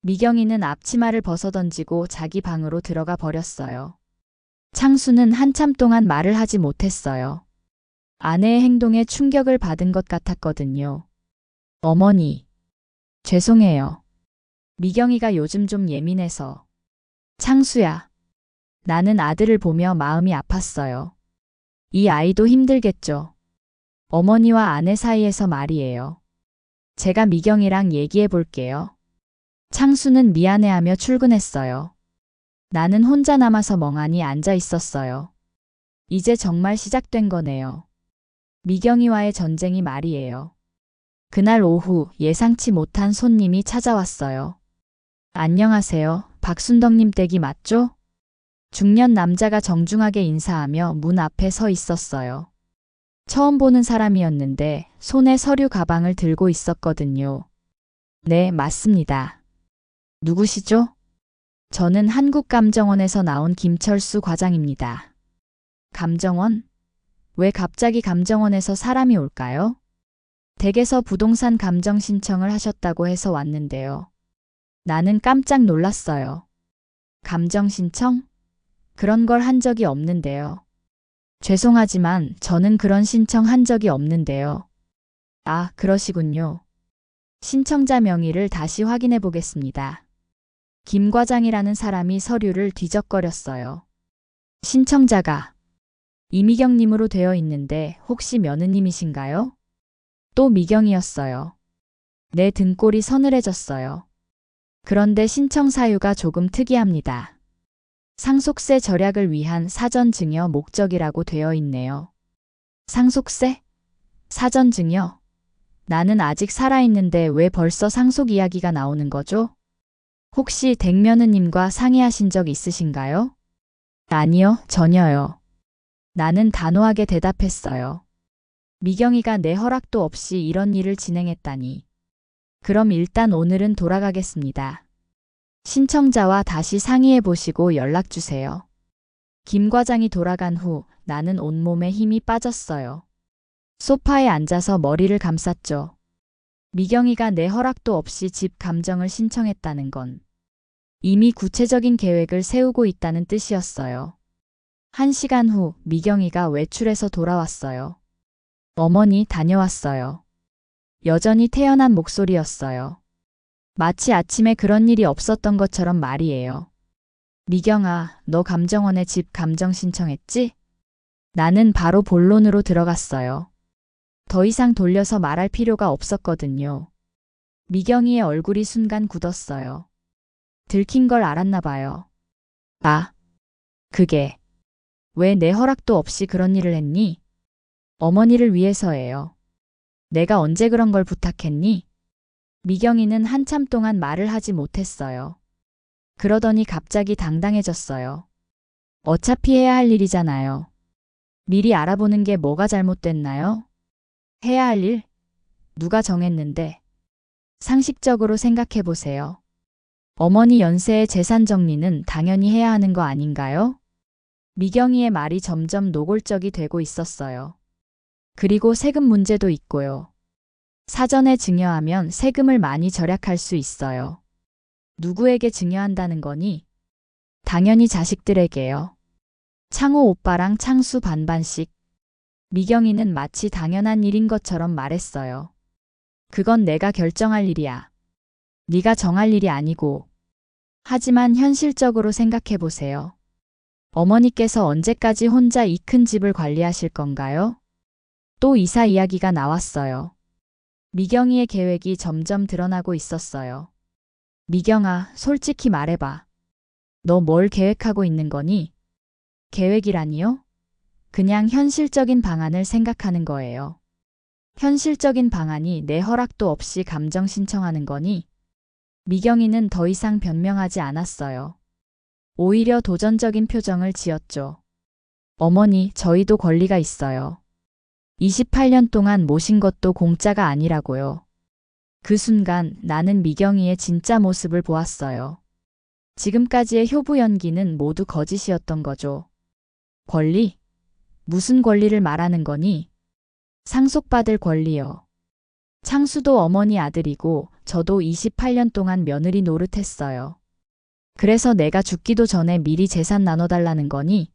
미경이는 앞치마를 벗어던지고 자기 방으로 들어가 버렸어요. 창수는 한참 동안 말을 하지 못했어요. 아내의 행동에 충격을 받은 것 같았거든요. 어머니, 죄송해요. 미경이가 요즘 좀 예민해서. 창수야. 나는 아들을 보며 마음이 아팠어요. 이 아이도 힘들겠죠. 어머니와 아내 사이에서 말이에요. 제가 미경이랑 얘기해 볼게요. 창수는 미안해하며 출근했어요. 나는 혼자 남아서 멍하니 앉아 있었어요. 이제 정말 시작된 거네요. 미경이와의 전쟁이 말이에요. 그날 오후 예상치 못한 손님이 찾아왔어요. 안녕하세요. 박순덕님 댁이 맞죠? 중년 남자가 정중하게 인사하며 문 앞에 서 있었어요. 처음 보는 사람이었는데 손에 서류 가방을 들고 있었거든요. 네, 맞습니다. 누구시죠? 저는 한국감정원에서 나온 김철수 과장입니다. 감정원? 왜 갑자기 감정원에서 사람이 올까요? 댁에서 부동산 감정 신청을 하셨다고 해서 왔는데요. 나는 깜짝 놀랐어요. 감정 신청? 그런 걸 한 적이 없는데요. 죄송하지만 저는 그런 신청 한 적이 없는데요. 아, 그러시군요. 신청자 명의를 다시 확인해 보겠습니다. 김 과장이라는 사람이 서류를 뒤적거렸어요. 신청자가 이미경님으로 되어 있는데 혹시 며느님이신가요? 또 미경이었어요. 내 등골이 서늘해졌어요. 그런데 신청 사유가 조금 특이합니다. 상속세 절약을 위한 사전 증여 목적이라고 되어 있네요. 상속세? 사전 증여? 나는 아직 살아있는데 왜 벌써 상속 이야기가 나오는 거죠? 혹시 댁 며느님과 상의하신 적 있으신가요? 아니요, 전혀요. 나는 단호하게 대답했어요. 미경이가 내 허락도 없이 이런 일을 진행했다니. 그럼 일단 오늘은 돌아가겠습니다. 신청자와 다시 상의해 보시고 연락 주세요. 김 과장이 돌아간 후 나는 온몸에 힘이 빠졌어요. 소파에 앉아서 머리를 감쌌죠. 미경이가 내 허락도 없이 집 감정을 신청했다는 건 이미 구체적인 계획을 세우고 있다는 뜻이었어요. 1시간 후 미경이가 외출해서 돌아왔어요. 어머니 다녀왔어요. 여전히 태연한 목소리였어요. 마치 아침에 그런 일이 없었던 것처럼 말이에요. 미경아, 너 감정원에 집 감정 신청했지? 나는 바로 본론으로 들어갔어요. 더 이상 돌려서 말할 필요가 없었거든요. 미경이의 얼굴이 순간 굳었어요. 들킨 걸 알았나 봐요. 아, 그게 왜 내 허락도 없이 그런 일을 했니? 어머니를 위해서예요. 내가 언제 그런 걸 부탁했니? 미경이는 한참 동안 말을 하지 못했어요. 그러더니 갑자기 당당해졌어요. 어차피 해야 할 일이잖아요. 미리 알아보는 게 뭐가 잘못됐나요? 해야 할 일? 누가 정했는데? 상식적으로 생각해 보세요. 어머니 연세의 재산 정리는 당연히 해야 하는 거 아닌가요? 미경이의 말이 점점 노골적이 되고 있었어요. 그리고 세금 문제도 있고요. 사전에 증여하면 세금을 많이 절약할 수 있어요. 누구에게 증여한다는 거니? 당연히 자식들에게요. 창호 오빠랑 창수 반반씩. 미경이는 마치 당연한 일인 것처럼 말했어요. 그건 내가 결정할 일이야. 네가 정할 일이 아니고. 하지만 현실적으로 생각해 보세요. 어머니께서 언제까지 혼자 이 큰 집을 관리하실 건가요? 또 이사 이야기가 나왔어요. 미경이의 계획이 점점 드러나고 있었어요. 미경아, 솔직히 말해봐. 너 뭘 계획하고 있는 거니? 계획이라니요? 그냥 현실적인 방안을 생각하는 거예요. 현실적인 방안이 내 허락도 없이 감정 신청하는 거니? 미경이는 더 이상 변명하지 않았어요. 오히려 도전적인 표정을 지었죠. 어머니, 저희도 권리가 있어요. 28년 동안 모신 것도 공짜가 아니라고요. 그 순간 나는 미경이의 진짜 모습을 보았어요. 지금까지의 효부 연기는 모두 거짓이었던 거죠. 권리? 무슨 권리를 말하는 거니? 상속받을 권리요. 창수도 어머니 아들이고 저도 28년 동안 며느리 노릇했어요. 그래서 내가 죽기도 전에 미리 재산 나눠달라는 거니?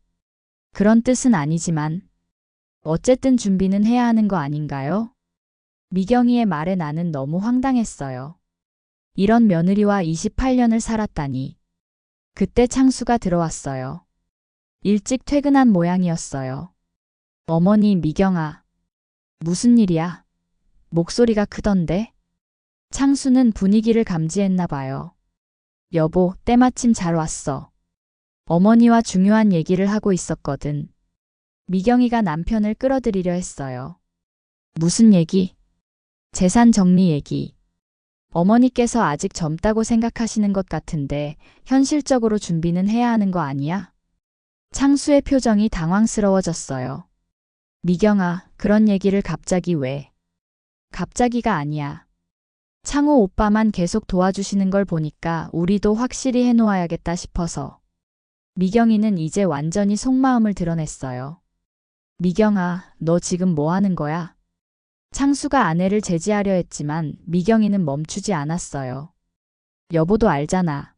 그런 뜻은 아니지만 어쨌든 준비는 해야 하는 거 아닌가요? 미경이의 말에 나는 너무 황당했어요. 이런 며느리와 28년을 살았다니. 그때 창수가 들어왔어요. 일찍 퇴근한 모양이었어요. 어머니, 미경아. 무슨 일이야? 목소리가 크던데? 창수는 분위기를 감지했나 봐요. 여보, 때마침 잘 왔어. 어머니와 중요한 얘기를 하고 있었거든. 미경이가 남편을 끌어들이려 했어요. 무슨 얘기? 재산 정리 얘기. 어머니께서 아직 젊다고 생각하시는 것 같은데 현실적으로 준비는 해야 하는 거 아니야? 창수의 표정이 당황스러워졌어요. 미경아, 그런 얘기를 갑자기 왜? 갑자기가 아니야. 창호 오빠만 계속 도와주시는 걸 보니까 우리도 확실히 해놓아야겠다 싶어서. 미경이는 이제 완전히 속마음을 드러냈어요. 미경아, 너 지금 뭐 하는 거야? 창수가 아내를 제지하려 했지만 미경이는 멈추지 않았어요. 여보도 알잖아.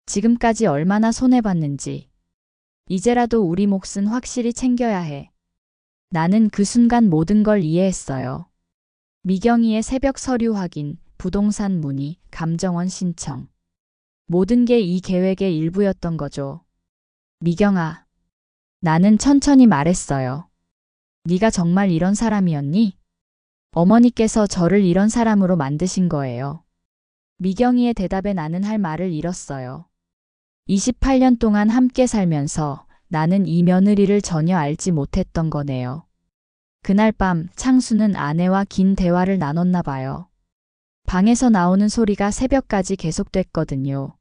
지금까지 얼마나 손해봤는지. 이제라도 우리 몫은 확실히 챙겨야 해. 나는 그 순간 모든 걸 이해했어요. 미경이의 새벽 서류 확인, 부동산 문의, 감정원 신청. 모든 게 이 계획의 일부였던 거죠. 미경아, 나는 천천히 말했어요. 네가 정말 이런 사람이었니? 어머니께서 저를 이런 사람으로 만드신 거예요. 미경이의 대답에 나는 할 말을 잃었어요. 28년 동안 함께 살면서 나는 이 며느리를 전혀 알지 못했던 거네요. 그날 밤 창수는 아내와 긴 대화를 나눴나 봐요. 방에서 나오는 소리가 새벽까지 계속됐거든요.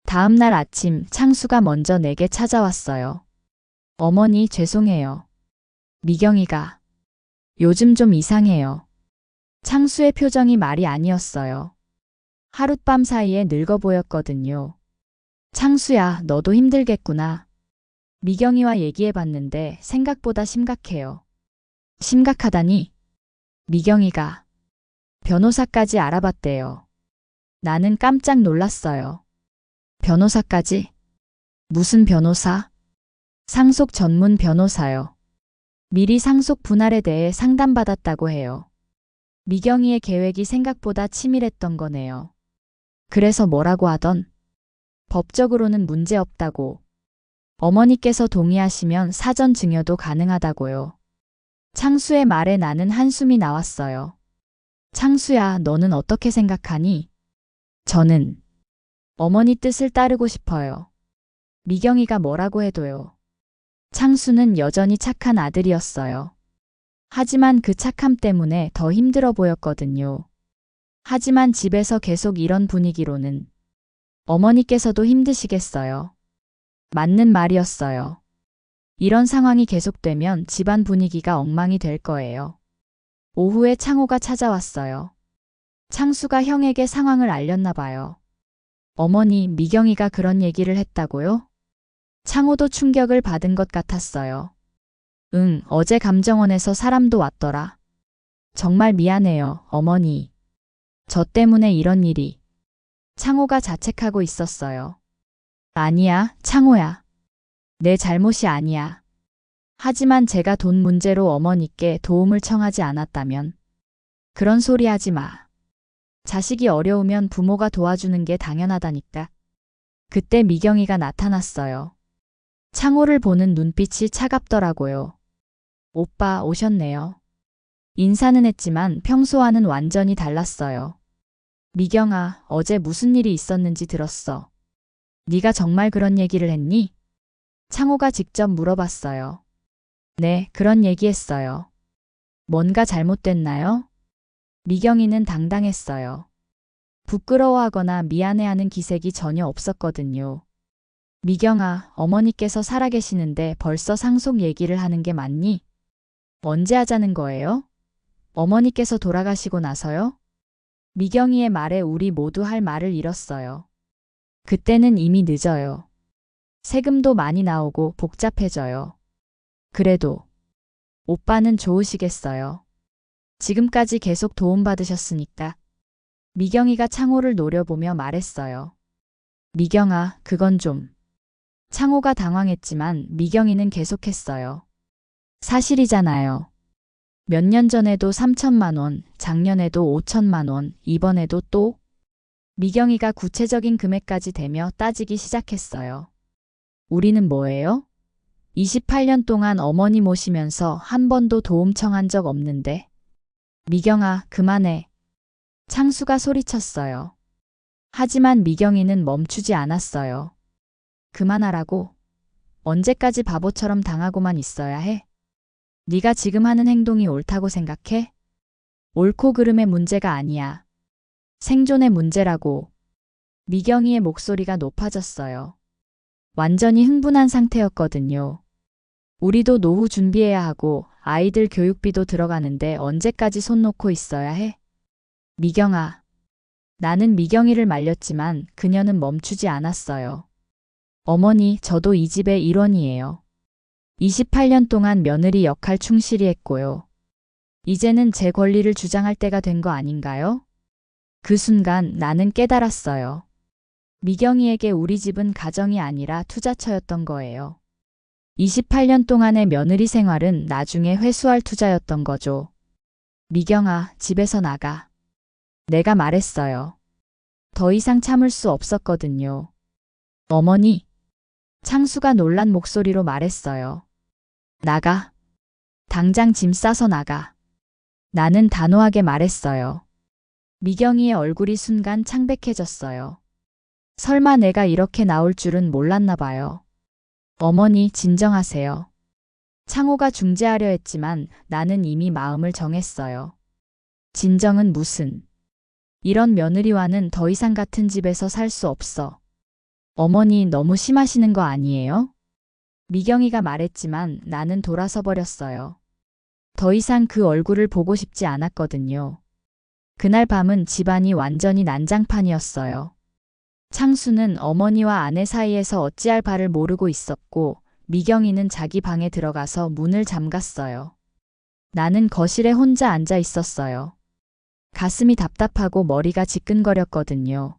다음 날 아침 창수가 먼저 내게 찾아왔어요. 어머니 죄송해요. 미경이가 요즘 좀 이상해요. 창수의 표정이 말이 아니었어요. 하룻밤 사이에 늙어 보였거든요. 창수야, 너도 힘들겠구나. 미경이와 얘기해봤는데 생각보다 심각해요. 심각하다니? 미경이가 변호사까지 알아봤대요. 나는 깜짝 놀랐어요. 변호사까지? 무슨 변호사? 상속 전문 변호사요. 미리 상속 분할에 대해 상담받았다고 해요. 미경이의 계획이 생각보다 치밀했던 거네요. 그래서 뭐라고 하던? 법적으로는 문제 없다고. 어머니께서 동의하시면 사전 증여도 가능하다고요. 창수의 말에 나는 한숨이 나왔어요. 창수야, 너는 어떻게 생각하니? 저는 어머니 뜻을 따르고 싶어요. 미경이가 뭐라고 해도요. 창수는 여전히 착한 아들이었어요. 하지만 그 착함 때문에 더 힘들어 보였거든요. 하지만 집에서 계속 이런 분위기로는 어머니께서도 힘드시겠어요. 맞는 말이었어요. 이런 상황이 계속되면 집안 분위기가 엉망이 될 거예요. 오후에 창호가 찾아왔어요. 창수가 형에게 상황을 알렸나 봐요. 어머니, 미경이가 그런 얘기를 했다고요? 창호도 충격을 받은 것 같았어요. 응, 어제 감정원에서 사람도 왔더라. 정말 미안해요, 어머니. 저 때문에 이런 일이. 창호가 자책하고 있었어요. 아니야, 창호야. 내 잘못이 아니야. 하지만 제가 돈 문제로 어머니께 도움을 청하지 않았다면. 그런 소리 하지 마. 자식이 어려우면 부모가 도와주는 게 당연하다니까. 그때 미경이가 나타났어요. 창호를 보는 눈빛이 차갑더라고요. 오빠 오셨네요. 인사는 했지만 평소와는 완전히 달랐어요. 미경아, 어제 무슨 일이 있었는지 들었어. 네가 정말 그런 얘기를 했니? 창호가 직접 물어봤어요. 네, 그런 얘기했어요. 뭔가 잘못됐나요? 미경이는 당당했어요. 부끄러워하거나 미안해하는 기색이 전혀 없었거든요. 미경아, 어머니께서 살아계시는데 벌써 상속 얘기를 하는 게 맞니? 언제 하자는 거예요? 어머니께서 돌아가시고 나서요? 미경이의 말에 우리 모두 할 말을 잃었어요. 그때는 이미 늦어요. 세금도 많이 나오고 복잡해져요. 그래도 오빠는 좋으시겠어요. 지금까지 계속 도움받으셨으니까. 미경이가 창호를 노려보며 말했어요. 미경아, 그건 좀. 창호가 당황했지만 미경이는 계속했어요. 사실이잖아요. 몇 년 전에도 3천만 원, 작년에도 5천만 원, 이번에도 또. 미경이가 구체적인 금액까지 대며 따지기 시작했어요. 우리는 뭐예요? 28년 동안 어머니 모시면서 한 번도 도움 청한 적 없는데. 미경아, 그만해. 창수가 소리쳤어요. 하지만 미경이는 멈추지 않았어요. 그만하라고. 언제까지 바보처럼 당하고만 있어야 해? 네가 지금 하는 행동이 옳다고 생각해? 옳고 그름의 문제가 아니야. 생존의 문제라고. 미경이의 목소리가 높아졌어요. 완전히 흥분한 상태였거든요. 우리도 노후 준비해야 하고 아이들 교육비도 들어가는데 언제까지 손 놓고 있어야 해? 미경아, 나는 미경이를 말렸지만 그녀는 멈추지 않았어요. 어머니, 저도 이 집의 일원이에요. 28년 동안 며느리 역할 충실히 했고요. 이제는 제 권리를 주장할 때가 된 거 아닌가요? 그 순간 나는 깨달았어요. 미경이에게 우리 집은 가정이 아니라 투자처였던 거예요. 28년 동안의 며느리 생활은 나중에 회수할 투자였던 거죠. 미경아, 집에서 나가. 내가 말했어요. 더 이상 참을 수 없었거든요. 어머니. 창수가 놀란 목소리로 말했어요. 나가. 당장 짐 싸서 나가. 나는 단호하게 말했어요. 미경이의 얼굴이 순간 창백해졌어요. 설마 내가 이렇게 나올 줄은 몰랐나 봐요. 어머니, 진정하세요. 창호가 중재하려 했지만 나는 이미 마음을 정했어요. 진정은 무슨. 이런 며느리와는 더 이상 같은 집에서 살 수 없어. 어머니, 너무 심하시는 거 아니에요? 미경이가 말했지만 나는 돌아서 버렸어요. 더 이상 그 얼굴을 보고 싶지 않았거든요. 그날 밤은 집안이 완전히 난장판이었어요. 창수는 어머니와 아내 사이에서 어찌할 바를 모르고 있었고 미경이는 자기 방에 들어가서 문을 잠갔어요. 나는 거실에 혼자 앉아 있었어요. 가슴이 답답하고 머리가 지끈거렸거든요.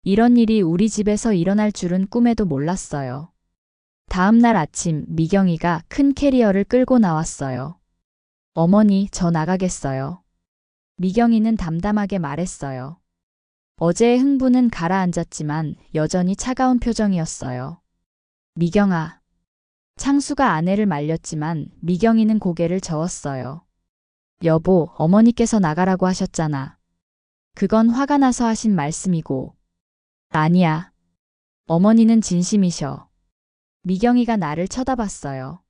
이런 일이 우리 집에서 일어날 줄은 꿈에도 몰랐어요. 다음 날 아침 미경이가 큰 캐리어를 끌고 나왔어요. 어머니, 저 나가겠어요. 미경이는 담담하게 말했어요. 어제의 흥분은 가라앉았지만 여전히 차가운 표정이었어요. 미경아. 창수가 아내를 말렸지만 미경이는 고개를 저었어요. 여보, 어머니께서 나가라고 하셨잖아. 그건 화가 나서 하신 말씀이고. 아니야. 어머니는 진심이셔. 미경이가 나를 쳐다봤어요.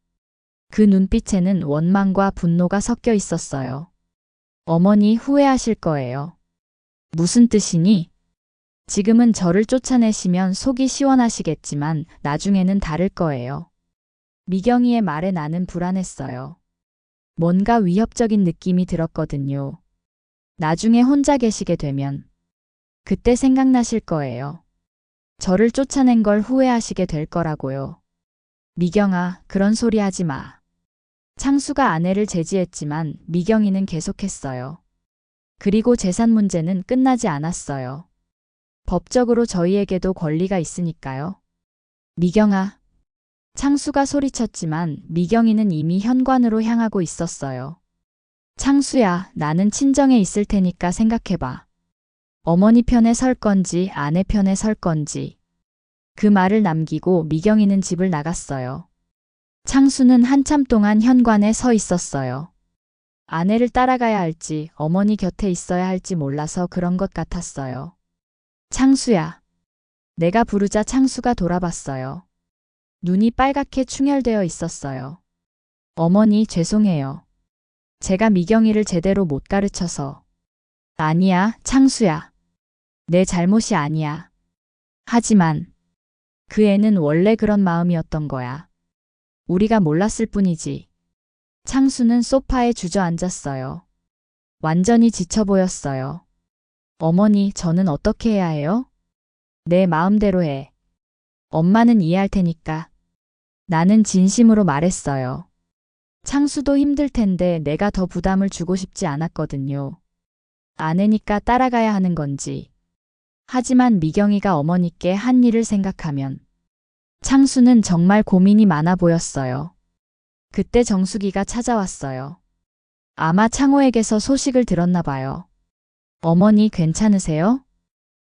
그 눈빛에는 원망과 분노가 섞여 있었어요. 어머니, 후회하실 거예요. 무슨 뜻이니? 지금은 저를 쫓아내시면 속이 시원하시겠지만 나중에는 다를 거예요. 미경이의 말에 나는 불안했어요. 뭔가 위협적인 느낌이 들었거든요. 나중에 혼자 계시게 되면 그때 생각나실 거예요. 저를 쫓아낸 걸 후회하시게 될 거라고요. 미경아, 그런 소리 하지 마. 창수가 아내를 제지했지만 미경이는 계속했어요. 그리고 재산 문제는 끝나지 않았어요. 법적으로 저희에게도 권리가 있으니까요. 미경아. 창수가 소리쳤지만 미경이는 이미 현관으로 향하고 있었어요. 창수야, 나는 친정에 있을 테니까 생각해봐. 어머니 편에 설 건지 아내 편에 설 건지. 그 말을 남기고 미경이는 집을 나갔어요. 창수는 한참 동안 현관에 서 있었어요. 아내를 따라가야 할지 어머니 곁에 있어야 할지 몰라서 그런 것 같았어요. 창수야. 내가 부르자 창수가 돌아봤어요. 눈이 빨갛게 충혈되어 있었어요. 어머니, 죄송해요. 제가 미경이를 제대로 못 가르쳐서. 아니야, 창수야. 내 잘못이 아니야. 하지만 그 애는 원래 그런 마음이었던 거야. 우리가 몰랐을 뿐이지. 창수는 소파에 주저앉았어요. 완전히 지쳐 보였어요. 어머니, 저는 어떻게 해야 해요? 내 마음대로 해. 엄마는 이해할 테니까. 나는 진심으로 말했어요. 창수도 힘들 텐데 내가 더 부담을 주고 싶지 않았거든요. 아내니까 따라가야 하는 건지. 하지만 미경이가 어머니께 한 일을 생각하면 창수는 정말 고민이 많아 보였어요. 그때 정수기가 찾아왔어요. 아마 창호에게서 소식을 들었나 봐요. 어머니, 괜찮으세요?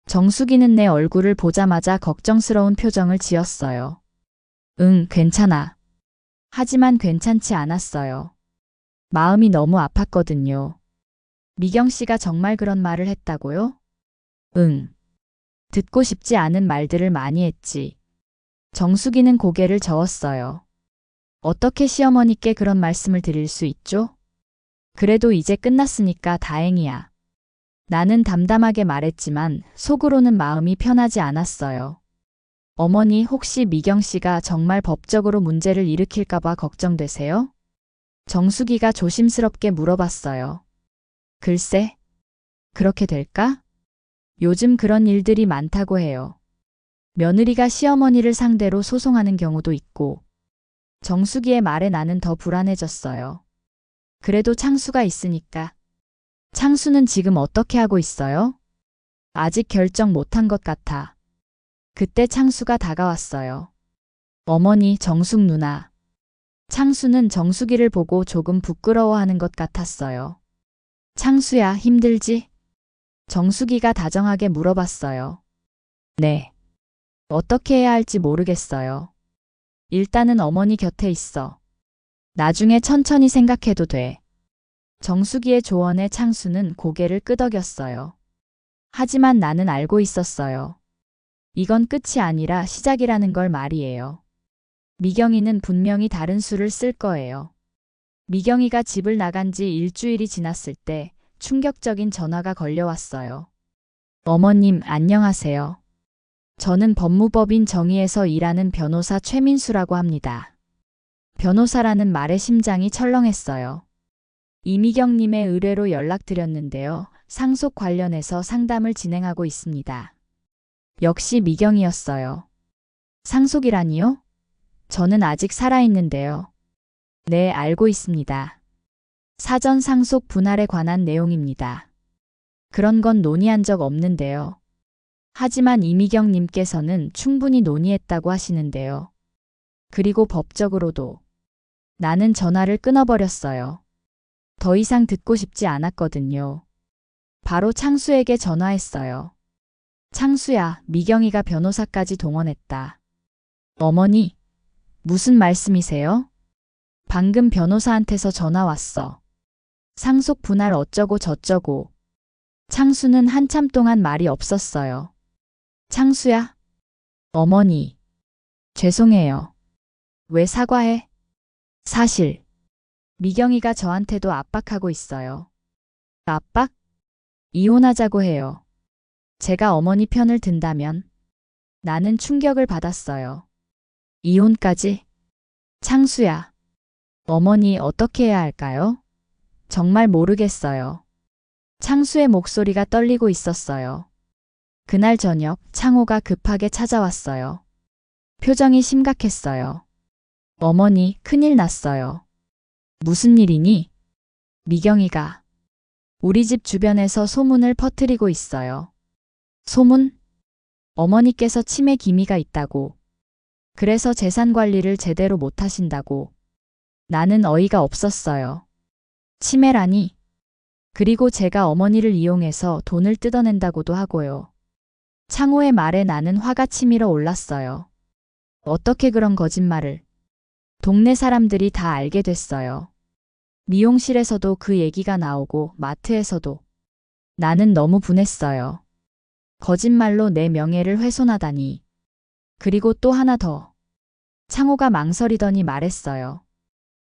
정수기는 내 얼굴을 보자마자 걱정스러운 표정을 지었어요. 응, 괜찮아. 하지만 괜찮지 않았어요. 마음이 너무 아팠거든요. 미경 씨가 정말 그런 말을 했다고요? 응. 듣고 싶지 않은 말들을 많이 했지. 정수기는 고개를 저었어요. 어떻게 시어머니께 그런 말씀을 드릴 수 있죠? 그래도 이제 끝났으니까 다행이야. 나는 담담하게 말했지만 속으로는 마음이 편하지 않았어요. 어머니, 혹시 미경 씨가 정말 법적으로 문제를 일으킬까봐 걱정되세요? 정수기가 조심스럽게 물어봤어요. 글쎄, 그렇게 될까? 요즘 그런 일들이 많다고 해요. 며느리가 시어머니를 상대로 소송하는 경우도 있고, 정수기의 말에 나는 더 불안해졌어요. 그래도 창수가 있으니까. 창수는 지금 어떻게 하고 있어요? 아직 결정 못한 것 같아. 그때 창수가 다가왔어요. 어머니, 정숙 누나. 창수는 정수기를 보고 조금 부끄러워하는 것 같았어요. 창수야, 힘들지? 정수기가 다정하게 물어봤어요. 네. 어떻게 해야 할지 모르겠어요. 일단은 어머니 곁에 있어. 나중에 천천히 생각해도 돼. 정수기의 조언에 창수는 고개를 끄덕였어요. 하지만 나는 알고 있었어요. 이건 끝이 아니라 시작이라는 걸 말이에요. 미경이는 분명히 다른 수를 쓸 거예요. 미경이가 집을 나간 지 일주일이 지났을 때 충격적인 전화가 걸려왔어요. 어머님, 안녕하세요. 저는 법무법인 정의에서 일하는 변호사 최민수라고 합니다. 변호사라는 말에 심장이 철렁했어요. 이미경님의 의뢰로 연락드렸는데요. 상속 관련해서 상담을 진행하고 있습니다. 역시 미경이었어요. 상속이라니요? 저는 아직 살아있는데요. 네, 알고 있습니다. 사전 상속 분할에 관한 내용입니다. 그런 건 논의한 적 없는데요. 하지만 이미경님께서는 충분히 논의했다고 하시는데요. 그리고 법적으로도. 나는 전화를 끊어버렸어요. 더 이상 듣고 싶지 않았거든요. 바로 창수에게 전화했어요. 창수야, 미경이가 변호사까지 동원했다. 어머니, 무슨 말씀이세요? 방금 변호사한테서 전화 왔어. 상속 분할 어쩌고 저쩌고. 창수는 한참 동안 말이 없었어요. 창수야? 어머니. 죄송해요. 왜 사과해? 사실 미경이가 저한테도 압박하고 있어요. 압박? 이혼하자고 해요. 제가 어머니 편을 든다면 나는 충격을 받았어요. 이혼까지? 창수야. 어머니 어떻게 해야 할까요? 정말 모르겠어요. 창수의 목소리가 떨리고 있었어요. 그날 저녁 창호가 급하게 찾아왔어요. 표정이 심각했어요. 어머니, 큰일 났어요. 무슨 일이니? 미경이가 우리 집 주변에서 소문을 퍼뜨리고 있어요. 소문? 어머니께서 치매 기미가 있다고. 그래서 재산 관리를 제대로 못 하신다고. 나는 어이가 없었어요. 치매라니? 그리고 제가 어머니를 이용해서 돈을 뜯어낸다고도 하고요. 창호의 말에 나는 화가 치밀어 올랐어요. 어떻게 그런 거짓말을. 동네 사람들이 다 알게 됐어요. 미용실에서도 그 얘기가 나오고 마트에서도. 나는 너무 분했어요. 거짓말로 내 명예를 훼손하다니. 그리고 또 하나 더. 창호가 망설이더니 말했어요.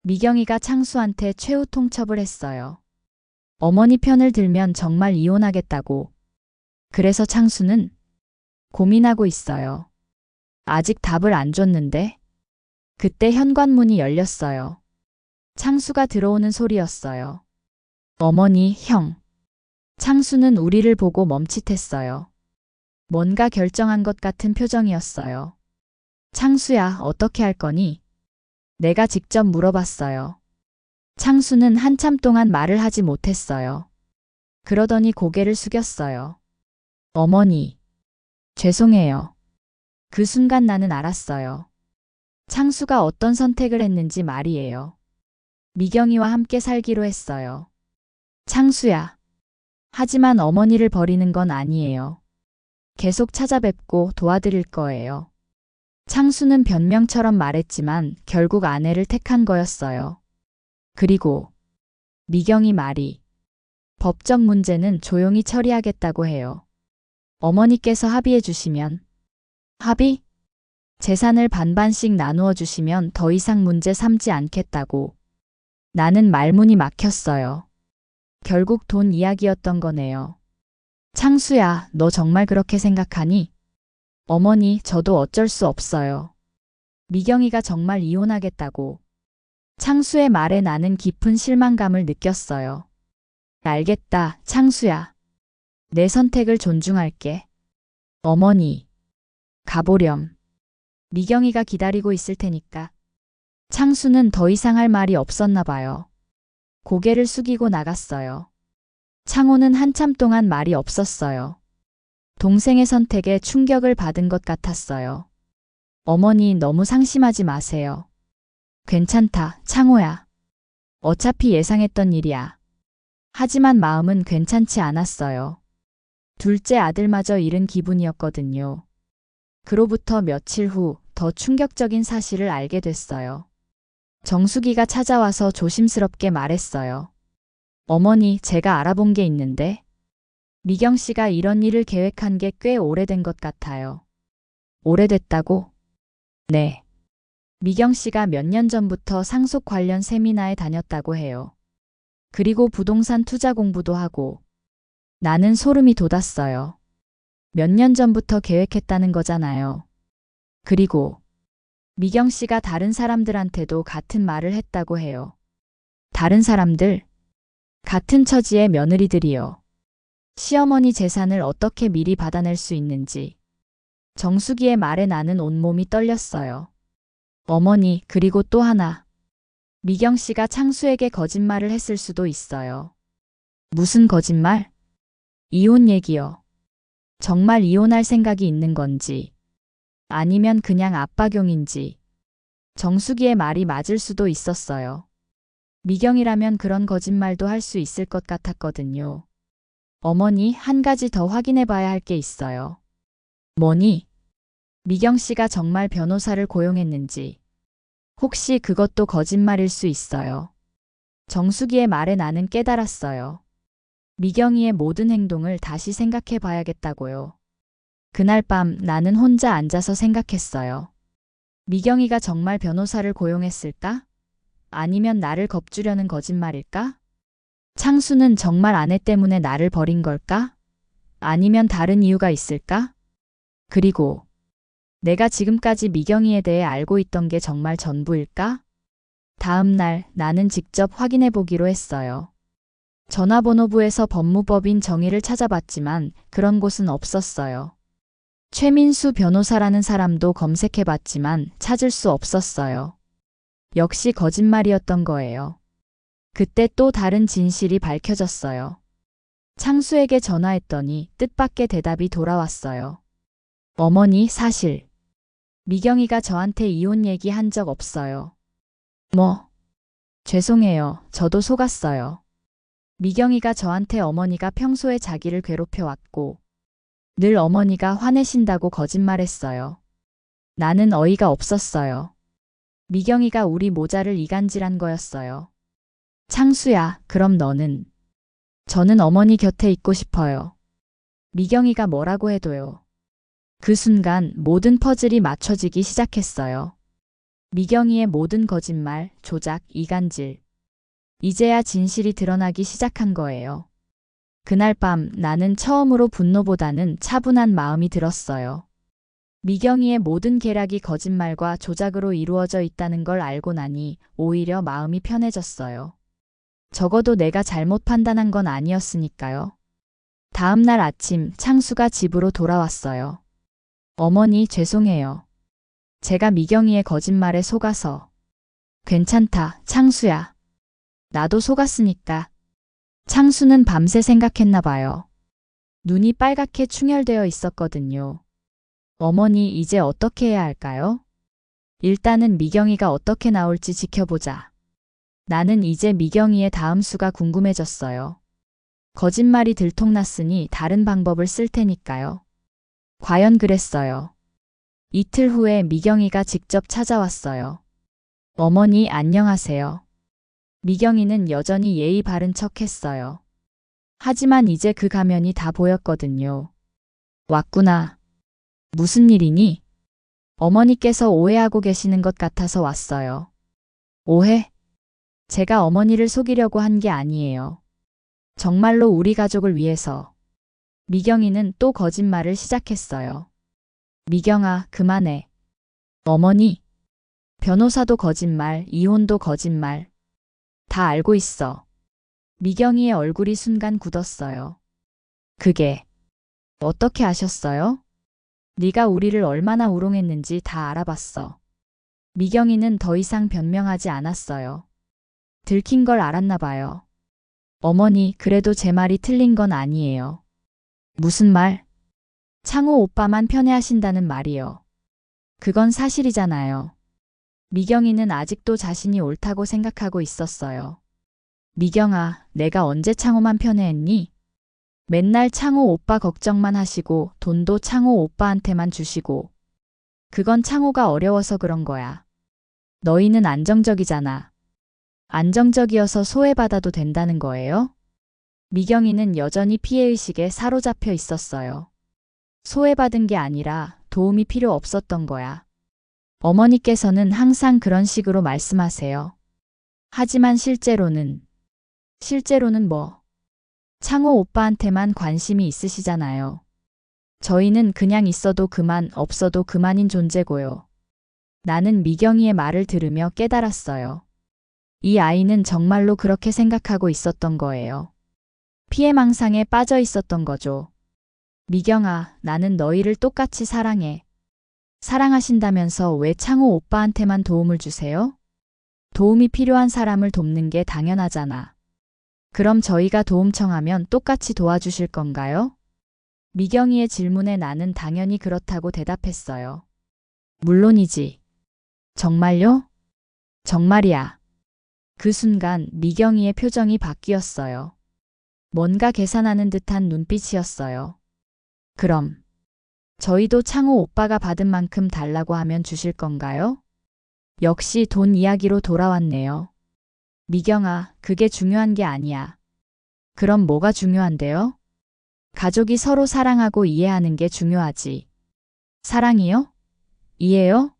미경이가 창수한테 최후 통첩을 했어요. 어머니 편을 들면 정말 이혼하겠다고. 그래서 창수는 고민하고 있어요. 아직 답을 안 줬는데. 그때 현관문이 열렸어요. 창수가 들어오는 소리였어요. 어머니, 형. 창수는 우리를 보고 멈칫했어요. 뭔가 결정한 것 같은 표정이었어요. 창수야, 어떻게 할 거니? 내가 직접 물어봤어요. 창수는 한참 동안 말을 하지 못했어요. 그러더니 고개를 숙였어요. 어머니. 죄송해요. 그 순간 나는 알았어요. 창수가 어떤 선택을 했는지 말이에요. 미경이와 함께 살기로 했어요. 창수야. 하지만 어머니를 버리는 건 아니에요. 계속 찾아뵙고 도와드릴 거예요. 창수는 변명처럼 말했지만 결국 아내를 택한 거였어요. 그리고 미경이 말이 법적 문제는 조용히 처리하겠다고 해요. 어머니께서 합의해 주시면. 합의? 재산을 반반씩 나누어 주시면 더 이상 문제 삼지 않겠다고. 나는 말문이 막혔어요. 결국 돈 이야기였던 거네요. 창수야, 너 정말 그렇게 생각하니? 어머니, 저도 어쩔 수 없어요. 미경이가 정말 이혼하겠다고. 창수의 말에 나는 깊은 실망감을 느꼈어요. 알겠다, 창수야. 내 선택을 존중할게. 어머니, 가보렴. 미경이가 기다리고 있을 테니까. 창수는 더 이상 할 말이 없었나 봐요. 고개를 숙이고 나갔어요. 창호는 한참 동안 말이 없었어요. 동생의 선택에 충격을 받은 것 같았어요. 어머니 너무 상심하지 마세요. 괜찮다, 창호야. 어차피 예상했던 일이야. 하지만 마음은 괜찮지 않았어요. 둘째 아들마저 잃은 기분이었거든요. 그로부터 며칠 후 더 충격적인 사실을 알게 됐어요. 정수기가 찾아와서 조심스럽게 말했어요. 어머니, 제가 알아본 게 있는데. 미경 씨가 이런 일을 계획한 게 꽤 오래된 것 같아요. 오래됐다고? 네. 미경 씨가 몇 년 전부터 상속 관련 세미나에 다녔다고 해요. 그리고 부동산 투자 공부도 하고. 나는 소름이 돋았어요. 몇 년 전부터 계획했다는 거잖아요. 그리고 미경 씨가 다른 사람들한테도 같은 말을 했다고 해요. 다른 사람들? 같은 처지의 며느리들이요. 시어머니 재산을 어떻게 미리 받아낼 수 있는지. 정수기의 말에 나는 온몸이 떨렸어요. 어머니, 그리고 또 하나. 미경 씨가 창수에게 거짓말을 했을 수도 있어요. 무슨 거짓말? 이혼 얘기요. 정말 이혼할 생각이 있는 건지. 아니면 그냥 압박용인지. 정수기의 말이 맞을 수도 있었어요. 미경이라면 그런 거짓말도 할 수 있을 것 같았거든요. 어머니, 한 가지 더 확인해 봐야 할 게 있어요. 뭐니? 미경 씨가 정말 변호사를 고용했는지. 혹시 그것도 거짓말일 수 있어요. 정수기의 말에 나는 깨달았어요. 미경이의 모든 행동을 다시 생각해 봐야겠다고요. 그날 밤 나는 혼자 앉아서 생각했어요. 미경이가 정말 변호사를 고용했을까? 아니면 나를 겁주려는 거짓말일까? 창수는 정말 아내 때문에 나를 버린 걸까? 아니면 다른 이유가 있을까? 그리고 내가 지금까지 미경이에 대해 알고 있던 게 정말 전부일까? 다음 날 나는 직접 확인해 보기로 했어요. 전화번호부에서 법무법인 정의를 찾아봤지만 그런 곳은 없었어요. 최민수 변호사라는 사람도 검색해봤지만 찾을 수 없었어요. 역시 거짓말이었던 거예요. 그때 또 다른 진실이 밝혀졌어요. 창수에게 전화했더니 뜻밖의 대답이 돌아왔어요. 어머니, 사실 미경이가 저한테 이혼 얘기 한 적 없어요. 뭐? 죄송해요. 저도 속았어요. 미경이가 저한테 어머니가 평소에 자기를 괴롭혀왔고 늘 어머니가 화내신다고 거짓말했어요. 나는 어이가 없었어요. 미경이가 우리 모자를 이간질한 거였어요. 창수야, 그럼 너는? 저는 어머니 곁에 있고 싶어요. 미경이가 뭐라고 해도요. 그 순간 모든 퍼즐이 맞춰지기 시작했어요. 미경이의 모든 거짓말, 조작, 이간질. 이제야 진실이 드러나기 시작한 거예요. 그날 밤 나는 처음으로 분노보다는 차분한 마음이 들었어요. 미경이의 모든 계략이 거짓말과 조작으로 이루어져 있다는 걸 알고 나니 오히려 마음이 편해졌어요. 적어도 내가 잘못 판단한 건 아니었으니까요. 다음 날 아침 창수가 집으로 돌아왔어요. 어머니, 죄송해요. 제가 미경이의 거짓말에 속아서. 괜찮다, 창수야. 나도 속았으니까. 창수는 밤새 생각했나 봐요. 눈이 빨갛게 충혈되어 있었거든요. 어머니, 이제 어떻게 해야 할까요? 일단은 미경이가 어떻게 나올지 지켜보자. 나는 이제 미경이의 다음 수가 궁금해졌어요. 거짓말이 들통났으니 다른 방법을 쓸 테니까요. 과연 그랬어요. 이틀 후에 미경이가 직접 찾아왔어요. 어머니, 안녕하세요. 미경이는 여전히 예의 바른 척했어요. 하지만 이제 그 가면이 다 보였거든요. 왔구나. 무슨 일이니? 어머니께서 오해하고 계시는 것 같아서 왔어요. 오해? 제가 어머니를 속이려고 한 게 아니에요. 정말로 우리 가족을 위해서. 미경이는 또 거짓말을 시작했어요. 미경아, 그만해. 어머니. 변호사도 거짓말, 이혼도 거짓말. 다 알고 있어. 미경이의 얼굴이 순간 굳었어요. 그게 어떻게 아셨어요? 네가 우리를 얼마나 우롱했는지 다 알아봤어. 미경이는 더 이상 변명하지 않았어요. 들킨 걸 알았나 봐요. 어머니, 그래도 제 말이 틀린 건 아니에요. 무슨 말? 창호 오빠만 편애하신다는 말이요. 그건 사실이잖아요. 미경이는 아직도 자신이 옳다고 생각하고 있었어요. 미경아, 내가 언제 창호만 편애했니? 맨날 창호 오빠 걱정만 하시고 돈도 창호 오빠한테만 주시고. 그건 창호가 어려워서 그런 거야. 너희는 안정적이잖아. 안정적이어서 소외받아도 된다는 거예요? 미경이는 여전히 피해의식에 사로잡혀 있었어요. 소외받은 게 아니라 도움이 필요 없었던 거야. 어머니께서는 항상 그런 식으로 말씀하세요. 하지만 실제로는 뭐? 창호 오빠한테만 관심이 있으시잖아요. 저희는 그냥 있어도 그만, 없어도 그만인 존재고요. 나는 미경이의 말을 들으며 깨달았어요. 이 아이는 정말로 그렇게 생각하고 있었던 거예요. 피해망상에 빠져 있었던 거죠. 미경아, 나는 너희를 똑같이 사랑해. 사랑하신다면서 왜 창호 오빠한테만 도움을 주세요? 도움이 필요한 사람을 돕는 게 당연하잖아. 그럼 저희가 도움 청하면 똑같이 도와주실 건가요? 미경이의 질문에 나는 당연히 그렇다고 대답했어요. 물론이지. 정말요? 정말이야. 그 순간 미경이의 표정이 바뀌었어요. 뭔가 계산하는 듯한 눈빛이었어요. 그럼 저희도 창호 오빠가 받은 만큼 달라고 하면 주실 건가요? 역시 돈 이야기로 돌아왔네요. 미경아, 그게 중요한 게 아니야. 그럼 뭐가 중요한데요? 가족이 서로 사랑하고 이해하는 게 중요하지. 사랑이요? 이해요?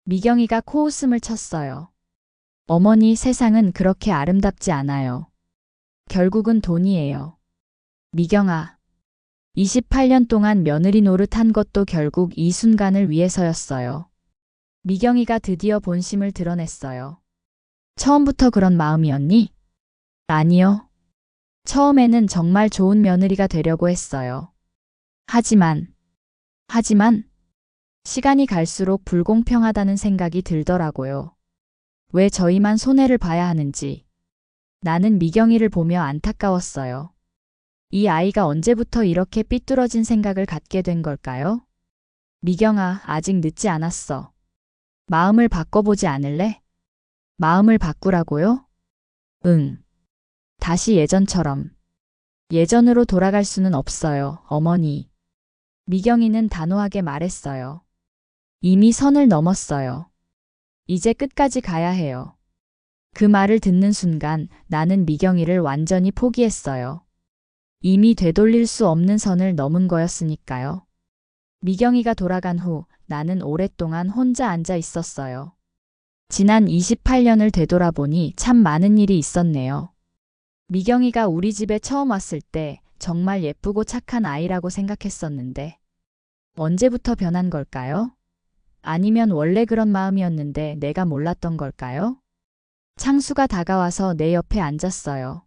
미경이가 코웃음을 쳤어요. 어머니, 세상은 그렇게 아름답지 않아요. 결국은 돈이에요. 미경아, 28년 동안 며느리 노릇한 것도 결국 이 순간을 위해서였어요. 미경이가 드디어 본심을 드러냈어요. 처음부터 그런 마음이었니? 아니요. 처음에는 정말 좋은 며느리가 되려고 했어요. 하지만 시간이 갈수록 불공평하다는 생각이 들더라고요. 왜 저희만 손해를 봐야 하는지. 나는 미경이를 보며 안타까웠어요. 이 아이가 언제부터 이렇게 삐뚤어진 생각을 갖게 된 걸까요? 미경아, 아직 늦지 않았어. 마음을 바꿔보지 않을래? 마음을 바꾸라고요? 응. 다시 예전처럼. 예전으로 돌아갈 수는 없어요, 어머니. 미경이는 단호하게 말했어요. 이미 선을 넘었어요. 이제 끝까지 가야 해요. 그 말을 듣는 순간 나는 미경이를 완전히 포기했어요. 이미 되돌릴 수 없는 선을 넘은 거였으니까요. 미경이가 돌아간 후 나는 오랫동안 혼자 앉아 있었어요. 지난 28년을 되돌아보니 참 많은 일이 있었네요. 미경이가 우리 집에 처음 왔을 때 정말 예쁘고 착한 아이라고 생각했었는데 언제부터 변한 걸까요? 아니면 원래 그런 마음이었는데 내가 몰랐던 걸까요? 창수가 다가와서 내 옆에 앉았어요.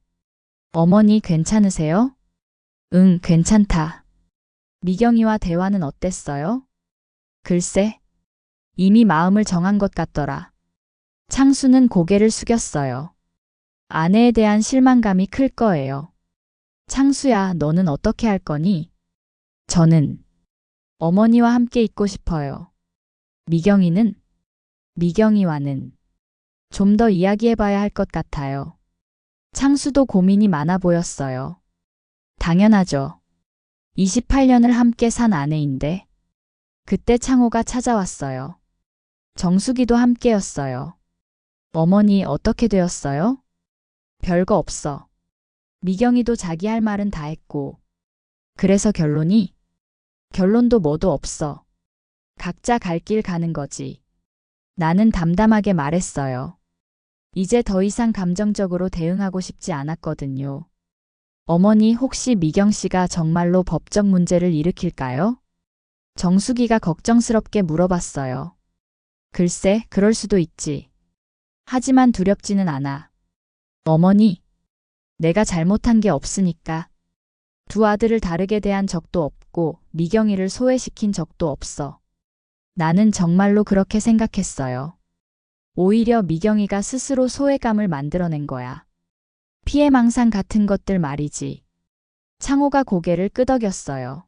어머니, 괜찮으세요? 응, 괜찮다. 미경이와 대화는 어땠어요? 글쎄, 이미 마음을 정한 것 같더라. 창수는 고개를 숙였어요. 아내에 대한 실망감이 클 거예요. 창수야, 너는 어떻게 할 거니? 저는 어머니와 함께 있고 싶어요. 미경이와는 좀 더 이야기해봐야 할 것 같아요. 창수도 고민이 많아 보였어요. 당연하죠. 28년을 함께 산 아내인데. 그때 창호가 찾아왔어요. 정수기도 함께였어요. 어머니, 어떻게 되었어요? 별거 없어. 미경이도 자기 할 말은 다 했고. 그래서 결론도 뭐도 없어. 각자 갈 길 가는 거지. 나는 담담하게 말했어요. 이제 더 이상 감정적으로 대응하고 싶지 않았거든요. 어머니, 혹시 미경 씨가 정말로 법적 문제를 일으킬까요? 정수기가 걱정스럽게 물어봤어요. 글쎄, 그럴 수도 있지. 하지만 두렵지는 않아. 어머니, 내가 잘못한 게 없으니까. 두 아들을 다르게 대한 적도 없고 미경이를 소외시킨 적도 없어. 나는 정말로 그렇게 생각했어요. 오히려 미경이가 스스로 소외감을 만들어낸 거야. 피해망상 같은 것들 말이지. 창호가 고개를 끄덕였어요.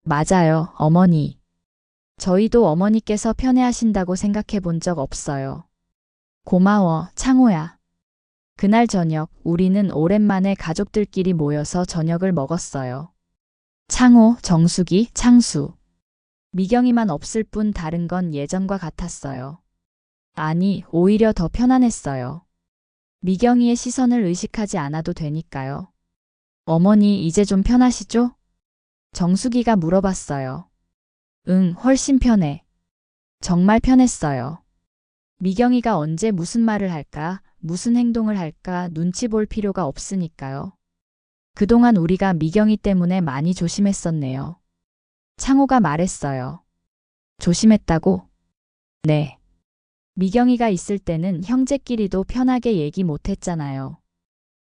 맞아요, 어머니. 저희도 어머니께서 편애하신다고 생각해 본 적 없어요. 고마워, 창호야. 그날 저녁 우리는 오랜만에 가족들끼리 모여서 저녁을 먹었어요. 창호, 정숙이, 창수. 미경이만 없을 뿐 다른 건 예전과 같았어요. 아니, 오히려 더 편안했어요. 미경이의 시선을 의식하지 않아도 되니까요. 어머니, 이제 좀 편하시죠? 정숙이가 물어봤어요. 응, 훨씬 편해. 정말 편했어요. 미경이가 언제 무슨 말을 할까, 무슨 행동을 할까 눈치 볼 필요가 없으니까요. 그동안 우리가 미경이 때문에 많이 조심했었네요. 창호가 말했어요. 조심했다고? 네. 미경이가 있을 때는 형제끼리도 편하게 얘기 못했잖아요.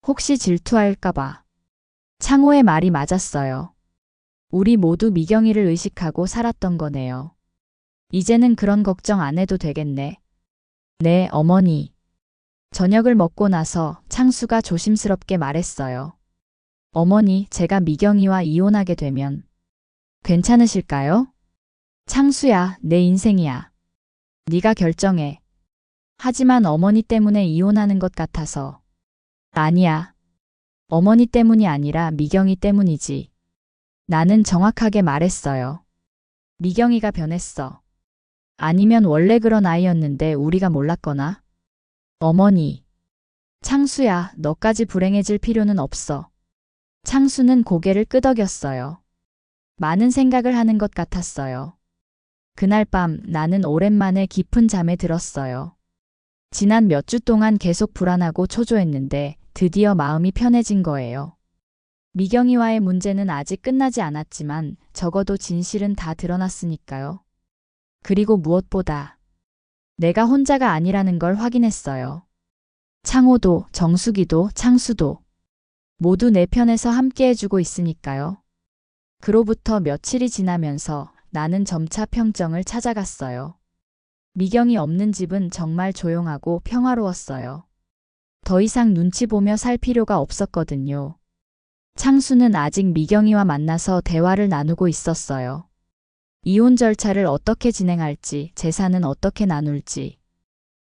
혹시 질투할까봐. 창호의 말이 맞았어요. 우리 모두 미경이를 의식하고 살았던 거네요. 이제는 그런 걱정 안 해도 되겠네. 네, 어머니. 저녁을 먹고 나서 창수가 조심스럽게 말했어요. 어머니, 제가 미경이와 이혼하게 되면 괜찮으실까요? 창수야, 내 인생이야. 네가 결정해. 하지만 어머니 때문에 이혼하는 것 같아서. 아니야. 어머니 때문이 아니라 미경이 때문이지. 나는 정확하게 말했어요. 미경이가 변했어. 아니면 원래 그런 아이였는데 우리가 몰랐거나? 어머니. 창수야, 너까지 불행해질 필요는 없어. 창수는 고개를 끄덕였어요. 많은 생각을 하는 것 같았어요. 그날 밤 나는 오랜만에 깊은 잠에 들었어요. 지난 몇 주 동안 계속 불안하고 초조했는데 드디어 마음이 편해진 거예요. 미경이와의 문제는 아직 끝나지 않았지만 적어도 진실은 다 드러났으니까요. 그리고 무엇보다 내가 혼자가 아니라는 걸 확인했어요. 창호도, 정숙이도, 창수도 모두 내 편에서 함께 해주고 있으니까요. 그로부터 며칠이 지나면서 나는 점차 평정을 찾아갔어요. 미경이 없는 집은 정말 조용하고 평화로웠어요. 더 이상 눈치 보며 살 필요가 없었거든요. 창수는 아직 미경이와 만나서 대화를 나누고 있었어요. 이혼 절차를 어떻게 진행할지, 재산은 어떻게 나눌지.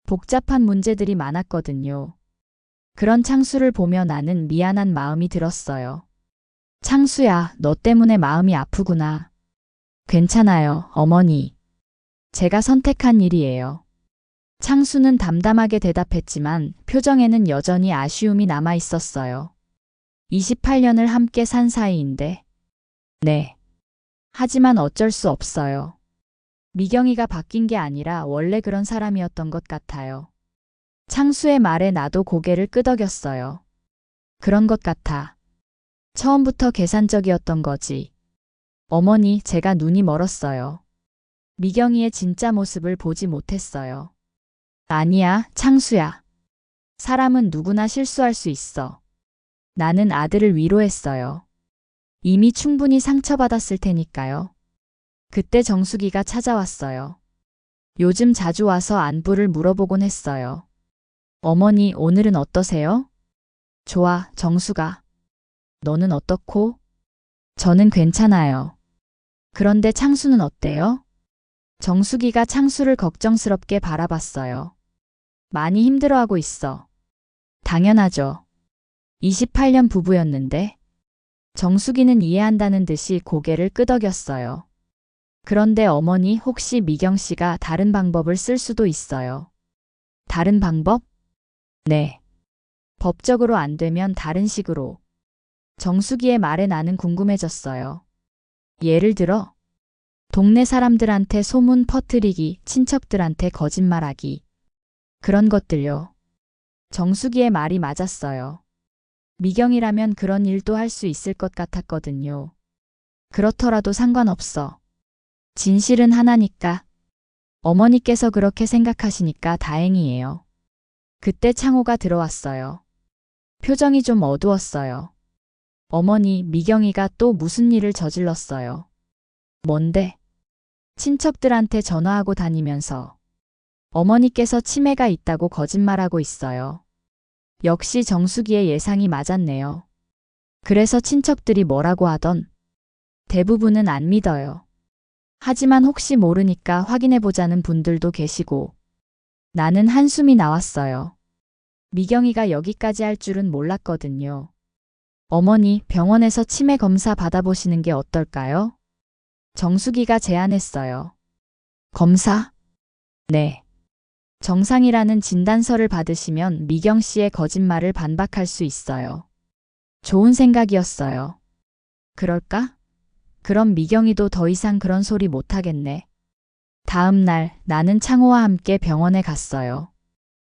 복잡한 문제들이 많았거든요. 그런 창수를 보며 나는 미안한 마음이 들었어요. 창수야, 너 때문에 마음이 아프구나. 괜찮아요, 어머니. 제가 선택한 일이에요. 창수는 담담하게 대답했지만 표정에는 여전히 아쉬움이 남아 있었어요. 28년을 함께 산 사이인데. 네. 하지만 어쩔 수 없어요. 미경이가 바뀐 게 아니라 원래 그런 사람이었던 것 같아요. 창수의 말에 나도 고개를 끄덕였어요. 그런 것 같아. 처음부터 계산적이었던 거지. 어머니, 제가 눈이 멀었어요. 미경이의 진짜 모습을 보지 못했어요. 아니야, 창수야. 사람은 누구나 실수할 수 있어. 나는 아들을 위로했어요. 이미 충분히 상처받았을 테니까요. 그때 정숙이가 찾아왔어요. 요즘 자주 와서 안부를 물어보곤 했어요. 어머니, 오늘은 어떠세요? 좋아, 정숙아. 너는 어떻고? 저는 괜찮아요. 그런데 창수는 어때요? 정숙이가 창수를 걱정스럽게 바라봤어요. 많이 힘들어하고 있어. 당연하죠. 28년 부부였는데. 정숙이는 이해한다는 듯이 고개를 끄덕였어요. 그런데 어머니, 혹시 미경 씨가 다른 방법을 쓸 수도 있어요. 다른 방법? 네. 법적으로 안 되면 다른 식으로. 정숙이의 말에 나는 궁금해졌어요. 예를 들어, 동네 사람들한테 소문 퍼뜨리기, 친척들한테 거짓말하기. 그런 것들요. 정숙이의 말이 맞았어요. 미경이라면 그런 일도 할 수 있을 것 같았거든요. 그렇더라도 상관없어. 진실은 하나니까. 어머니께서 그렇게 생각하시니까 다행이에요. 그때 창호가 들어왔어요. 표정이 좀 어두웠어요. 어머니, 미경이가 또 무슨 일을 저질렀어요. 뭔데? 친척들한테 전화하고 다니면서 어머니께서 치매가 있다고 거짓말하고 있어요. 역시 정수기의 예상이 맞았네요. 그래서 친척들이 뭐라고 하던 대부분은 안 믿어요. 하지만 혹시 모르니까 확인해보자는 분들도 계시고 나는 한숨이 나왔어요. 미경이가 여기까지 할 줄은 몰랐거든요. 어머니, 병원에서 치매 검사 받아보시는 게 어떨까요? 정수기가 제안했어요. 검사? 네. 정상이라는 진단서를 받으시면 미경 씨의 거짓말을 반박할 수 있어요. 좋은 생각이었어요. 그럴까? 그럼 미경이도 더 이상 그런 소리 못하겠네. 다음 날 나는 창호와 함께 병원에 갔어요.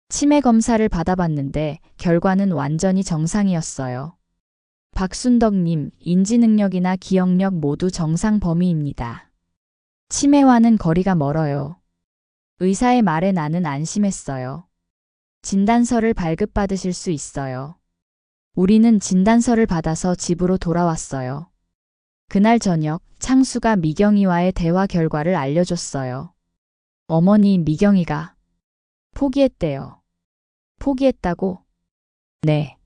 치매 검사를 받아봤는데 결과는 완전히 정상이었어요. 박순덕님, 인지능력이나 기억력 모두 정상 범위입니다. 치매와는 거리가 멀어요. 의사의 말에 나는 안심했어요. 진단서를 발급받으실 수 있어요. 우리는 진단서를 받아서 집으로 돌아왔어요. 그날 저녁 창수가 미경이와의 대화 결과를 알려줬어요. 어머니, 미경이가 포기했대요. 포기했다고? 네.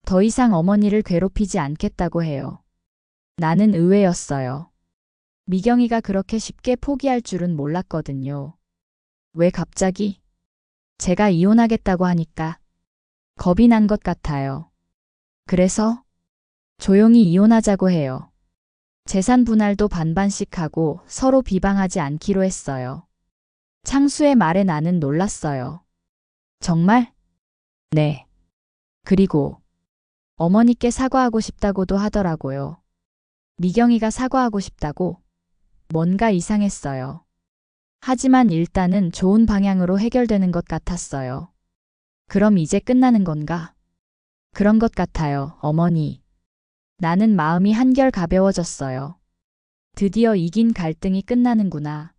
더 이상 어머니를 괴롭히지 않겠다고 해요. 나는 의외였어요. 미경이가 그렇게 쉽게 포기할 줄은 몰랐거든요. 왜 갑자기? 제가 이혼하겠다고 하니까 겁이 난 것 같아요. 그래서 조용히 이혼하자고 해요. 재산 분할도 반반씩 하고 서로 비방하지 않기로 했어요. 창수의 말에 나는 놀랐어요. 정말? 네. 그리고 어머니께 사과하고 싶다고도 하더라고요. 미경이가 사과하고 싶다고? 뭔가 이상했어요. 하지만 일단은 좋은 방향으로 해결되는 것 같았어요. 그럼 이제 끝나는 건가? 그런 것 같아요, 어머니. 나는 마음이 한결 가벼워졌어요. 드디어 이긴 갈등이 끝나는구나.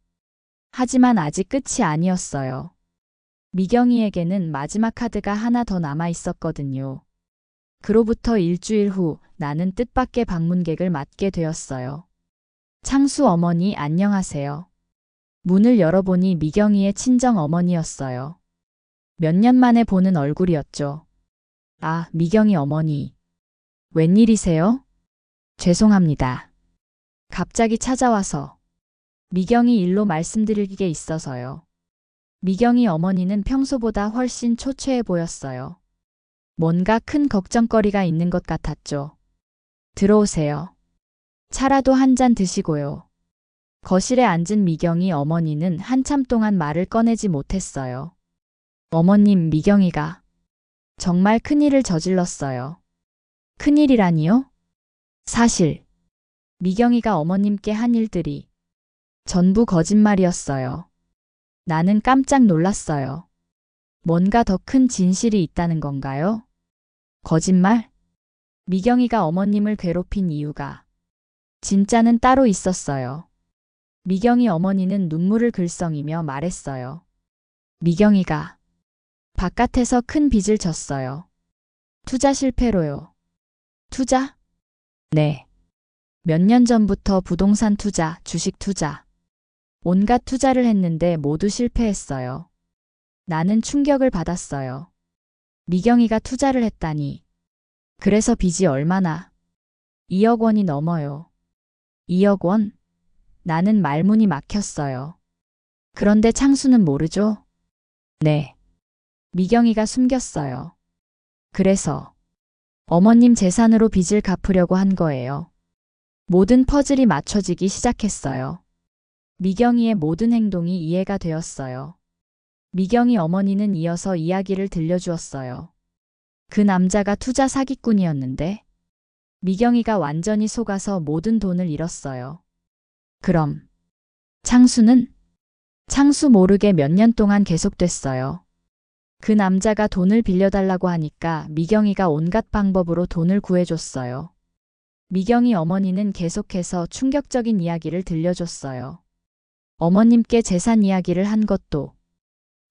하지만 아직 끝이 아니었어요. 미경이에게는 마지막 카드가 하나 더 남아 있었거든요. 그로부터 일주일 후 나는 뜻밖의 방문객을 맞게 되었어요. 창수 어머니, 안녕하세요. 문을 열어보니 미경이의 친정 어머니였어요. 몇 년 만에 보는 얼굴이었죠. 아, 미경이 어머니. 웬일이세요? 죄송합니다. 갑자기 찾아와서. 미경이 일로 말씀드릴 게 있어서요. 미경이 어머니는 평소보다 훨씬 초췌해 보였어요. 뭔가 큰 걱정거리가 있는 것 같았죠. 들어오세요. 차라도 한 잔 드시고요. 거실에 앉은 미경이 어머니는 한참 동안 말을 꺼내지 못했어요. 어머님, 미경이가 정말 큰일을 저질렀어요. 큰일이라니요? 사실 미경이가 어머님께 한 일들이 전부 거짓말이었어요. 나는 깜짝 놀랐어요. 뭔가 더 큰 진실이 있다는 건가요? 거짓말? 미경이가 어머님을 괴롭힌 이유가 진짜는 따로 있었어요. 미경이 어머니는 눈물을 글썽이며 말했어요. 미경이가 바깥에서 큰 빚을 졌어요. 투자 실패로요. 투자? 네. 몇 년 전부터 부동산 투자, 주식 투자, 온갖 투자를 했는데 모두 실패했어요. 나는 충격을 받았어요. 미경이가 투자를 했다니. 그래서 빚이 얼마나? 2억 원이 넘어요. 2억 원? 나는 말문이 막혔어요. 그런데 창수는 모르죠? 네. 미경이가 숨겼어요. 그래서 어머님 재산으로 빚을 갚으려고 한 거예요. 모든 퍼즐이 맞춰지기 시작했어요. 미경이의 모든 행동이 이해가 되었어요. 미경이 어머니는 이어서 이야기를 들려주었어요. 그 남자가 투자 사기꾼이었는데 미경이가 완전히 속아서 모든 돈을 잃었어요. 그럼 창수는? 창수 모르게 몇 년 동안 계속됐어요. 그 남자가 돈을 빌려달라고 하니까 미경이가 온갖 방법으로 돈을 구해줬어요. 미경이 어머니는 계속해서 충격적인 이야기를 들려줬어요. 어머님께 재산 이야기를 한 것도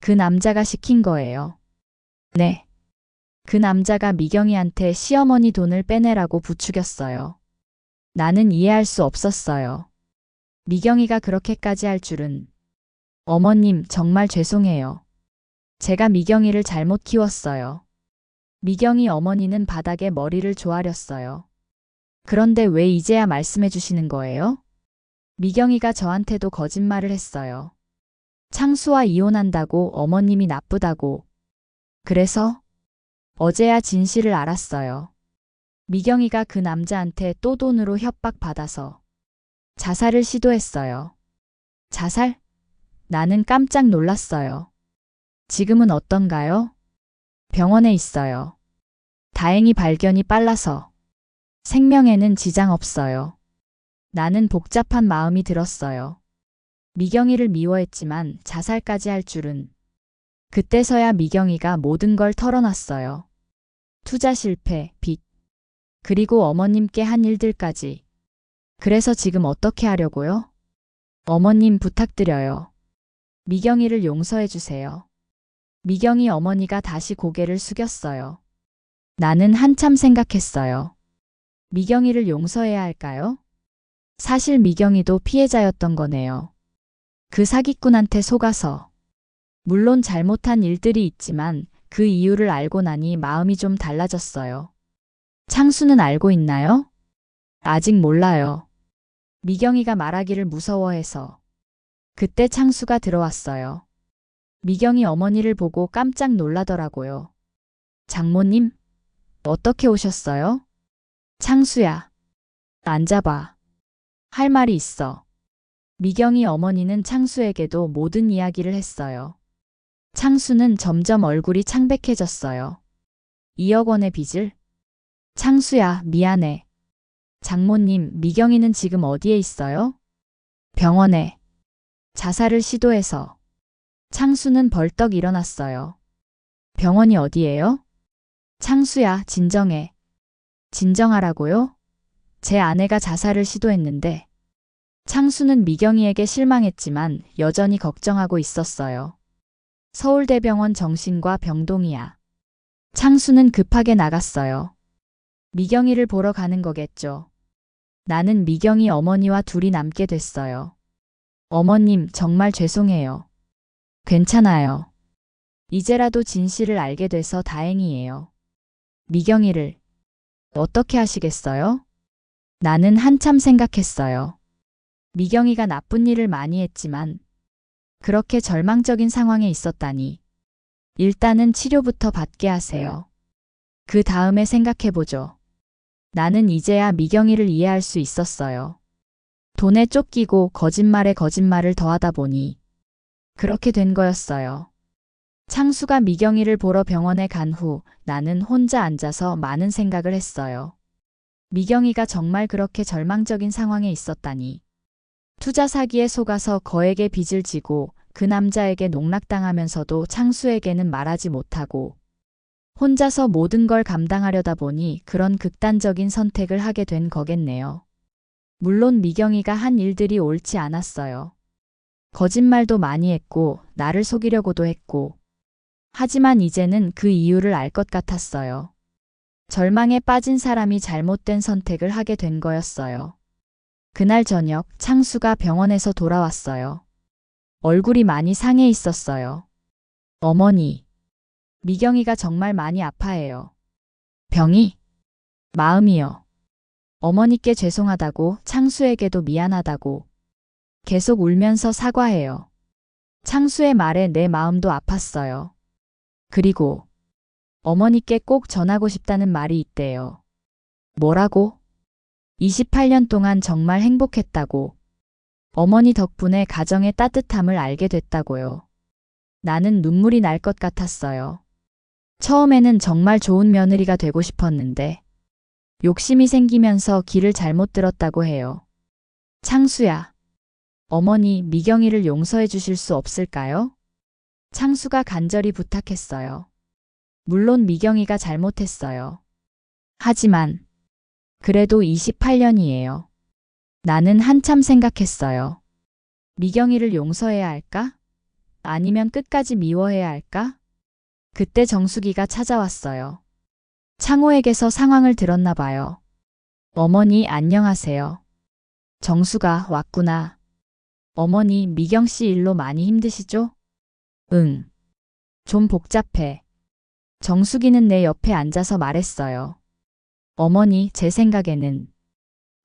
그 남자가 시킨 거예요. 네. 그 남자가 미경이한테 시어머니 돈을 빼내라고 부추겼어요. 나는 이해할 수 없었어요. 미경이가 그렇게까지 할 줄은. 어머님, 정말 죄송해요. 제가 미경이를 잘못 키웠어요. 미경이 어머니는 바닥에 머리를 조아렸어요. 그런데 왜 이제야 말씀해 주시는 거예요? 미경이가 저한테도 거짓말을 했어요. 창수와 이혼한다고, 어머님이 나쁘다고. 그래서 어제야 진실을 알았어요. 미경이가 그 남자한테 또 돈으로 협박받아서 자살을 시도했어요. 자살? 나는 깜짝 놀랐어요. 지금은 어떤가요? 병원에 있어요. 다행히 발견이 빨라서 생명에는 지장 없어요. 나는 복잡한 마음이 들었어요. 미경이를 미워했지만 자살까지 할 줄은. 그때서야 미경이가 모든 걸 털어놨어요. 투자 실패, 빚, 그리고 어머님께 한 일들까지. 그래서 지금 어떻게 하려고요? 어머님 부탁드려요. 미경이를 용서해 주세요. 미경이 어머니가 다시 고개를 숙였어요. 나는 한참 생각했어요. 미경이를 용서해야 할까요? 사실 미경이도 피해자였던 거네요. 그 사기꾼한테 속아서. 물론 잘못한 일들이 있지만 그 이유를 알고 나니 마음이 좀 달라졌어요. 창수는 알고 있나요? 아직 몰라요. 미경이가 말하기를 무서워해서. 그때 창수가 들어왔어요. 미경이 어머니를 보고 깜짝 놀라더라고요. 장모님? 어떻게 오셨어요? 창수야. 앉아봐. 할 말이 있어. 미경이 어머니는 창수에게도 모든 이야기를 했어요. 창수는 점점 얼굴이 창백해졌어요. 2억 원의 빚을? 창수야, 미안해. 장모님, 미경이는 지금 어디에 있어요? 병원에. 자살을 시도해서. 창수는 벌떡 일어났어요. 병원이 어디예요? 창수야, 진정해. 진정하라고요? 제 아내가 자살을 시도했는데. 창수는 미경이에게 실망했지만 여전히 걱정하고 있었어요. 서울대병원 정신과 병동이야. 창수는 급하게 나갔어요. 미경이를 보러 가는 거겠죠. 나는 미경이 어머니와 둘이 남게 됐어요. 어머님, 정말 죄송해요. 괜찮아요. 이제라도 진실을 알게 돼서 다행이에요. 미경이를 어떻게 하시겠어요? 나는 한참 생각했어요. 미경이가 나쁜 일을 많이 했지만 그렇게 절망적인 상황에 있었다니. 일단은 치료부터 받게 하세요. 그 다음에 생각해보죠. 나는 이제야 미경이를 이해할 수 있었어요. 돈에 쫓기고 거짓말에 거짓말을 더하다 보니 그렇게 된 거였어요. 창수가 미경이를 보러 병원에 간 후 나는 혼자 앉아서 많은 생각을 했어요. 미경이가 정말 그렇게 절망적인 상황에 있었다니. 투자 사기에 속아서 거액의 빚을 지고 그 남자에게 농락당하면서도 창수에게는 말하지 못하고 혼자서 모든 걸 감당하려다 보니 그런 극단적인 선택을 하게 된 거겠네요. 물론 미경이가 한 일들이 옳지 않았어요. 거짓말도 많이 했고 나를 속이려고도 했고. 하지만 이제는 그 이유를 알 것 같았어요. 절망에 빠진 사람이 잘못된 선택을 하게 된 거였어요. 그날 저녁 창수가 병원에서 돌아왔어요. 얼굴이 많이 상해 있었어요. 어머니, 미경이가 정말 많이 아파해요. 병이? 마음이요. 어머니께 죄송하다고, 창수에게도 미안하다고. 계속 울면서 사과해요. 창수의 말에 내 마음도 아팠어요. 그리고 어머니께 꼭 전하고 싶다는 말이 있대요. 뭐라고? 28년 동안 정말 행복했다고. 어머니 덕분에 가정의 따뜻함을 알게 됐다고요. 나는 눈물이 날 것 같았어요. 처음에는 정말 좋은 며느리가 되고 싶었는데 욕심이 생기면서 길을 잘못 들었다고 해요. 창수야, 어머니 미경이를 용서해 주실 수 없을까요? 창수가 간절히 부탁했어요. 물론 미경이가 잘못했어요. 하지만 그래도 28년이에요. 나는 한참 생각했어요. 미경이를 용서해야 할까? 아니면 끝까지 미워해야 할까? 그때 정수기가 찾아왔어요. 창호에게서 상황을 들었나 봐요. 어머니 안녕하세요. 정수가 왔구나. 어머니 미경 씨 일로 많이 힘드시죠? 응. 좀 복잡해. 정수기는 내 옆에 앉아서 말했어요. 어머니 제 생각에는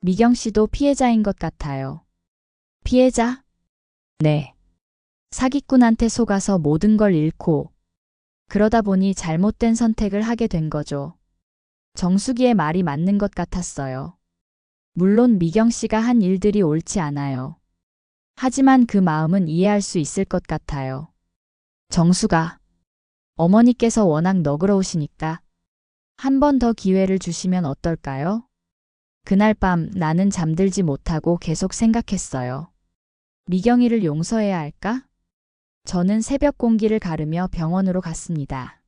미경 씨도 피해자인 것 같아요. 피해자? 네. 사기꾼한테 속아서 모든 걸 잃고 그러다 보니 잘못된 선택을 하게 된 거죠. 정수기의 말이 맞는 것 같았어요. 물론 미경 씨가 한 일들이 옳지 않아요. 하지만 그 마음은 이해할 수 있을 것 같아요. 정수가, 어머니께서 워낙 너그러우시니까 한 번 더 기회를 주시면 어떨까요? 그날 밤 나는 잠들지 못하고 계속 생각했어요. 미경이를 용서해야 할까? 저는 새벽 공기를 가르며 병원으로 갔습니다.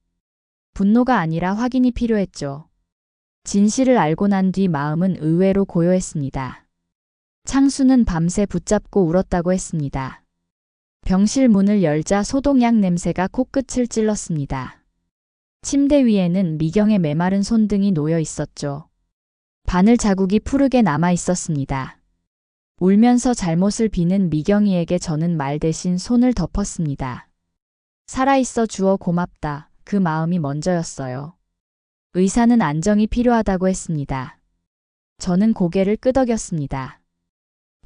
분노가 아니라 확인이 필요했죠. 진실을 알고 난 뒤 마음은 의외로 고요했습니다. 창수는 밤새 붙잡고 울었다고 했습니다. 병실 문을 열자 소독약 냄새가 코끝을 찔렀습니다. 침대 위에는 미경의 메마른 손등이 놓여 있었죠. 바늘 자국이 푸르게 남아 있었습니다. 울면서 잘못을 비는 미경이에게 저는 말 대신 손을 덮었습니다. 살아있어 주어 고맙다. 그 마음이 먼저였어요. 의사는 안정이 필요하다고 했습니다. 저는 고개를 끄덕였습니다.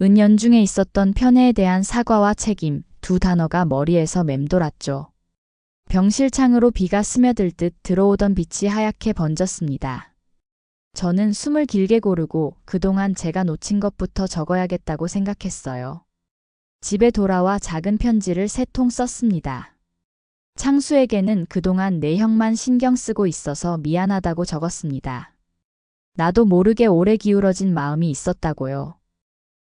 은연중에 있었던 편애에 대한 사과와 책임, 두 단어가 머리에서 맴돌았죠. 병실 창으로 비가 스며들 듯 들어오던 빛이 하얗게 번졌습니다. 저는 숨을 길게 고르고 그동안 제가 놓친 것부터 적어야겠다고 생각했어요. 집에 돌아와 작은 편지를 3통 썼습니다. 창수에게는 그동안 내 형만 신경 쓰고 있어서 미안하다고 적었습니다. 나도 모르게 오래 기울어진 마음이 있었다고요.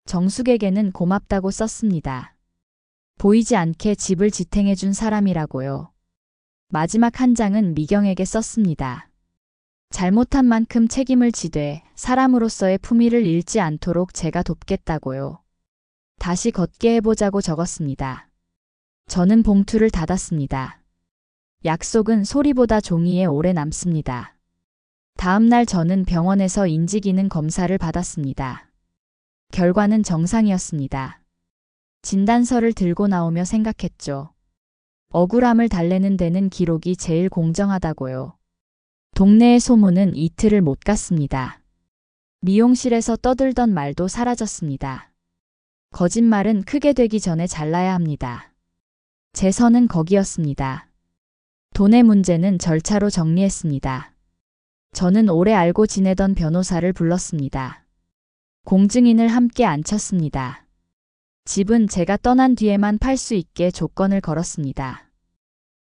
정숙에게는 고맙다고 썼습니다. 보이지 않게 집을 지탱해준 사람이라고요. 마지막 한 장은 미경에게 썼습니다. 잘못한 만큼 책임을 지되 사람으로서의 품위를 잃지 않도록 제가 돕겠다고요. 다시 걷게 해보자고 적었습니다. 저는 봉투를 닫았습니다. 약속은 소리보다 종이에 오래 남습니다. 다음 날 저는 병원에서 인지기능 검사를 받았습니다. 결과는 정상이었습니다. 진단서를 들고 나오며 생각했죠. 억울함을 달래는 데는 기록이 제일 공정하다고요. 동네의 소문은 이틀을 못 갔습니다. 미용실에서 떠들던 말도 사라졌습니다. 거짓말은 크게 되기 전에 잘라야 합니다. 제 선은 거기였습니다. 돈의 문제는 절차로 정리했습니다. 저는 오래 알고 지내던 변호사를 불렀습니다. 공증인을 함께 앉혔습니다. 집은 제가 떠난 뒤에만 팔 수 있게 조건을 걸었습니다.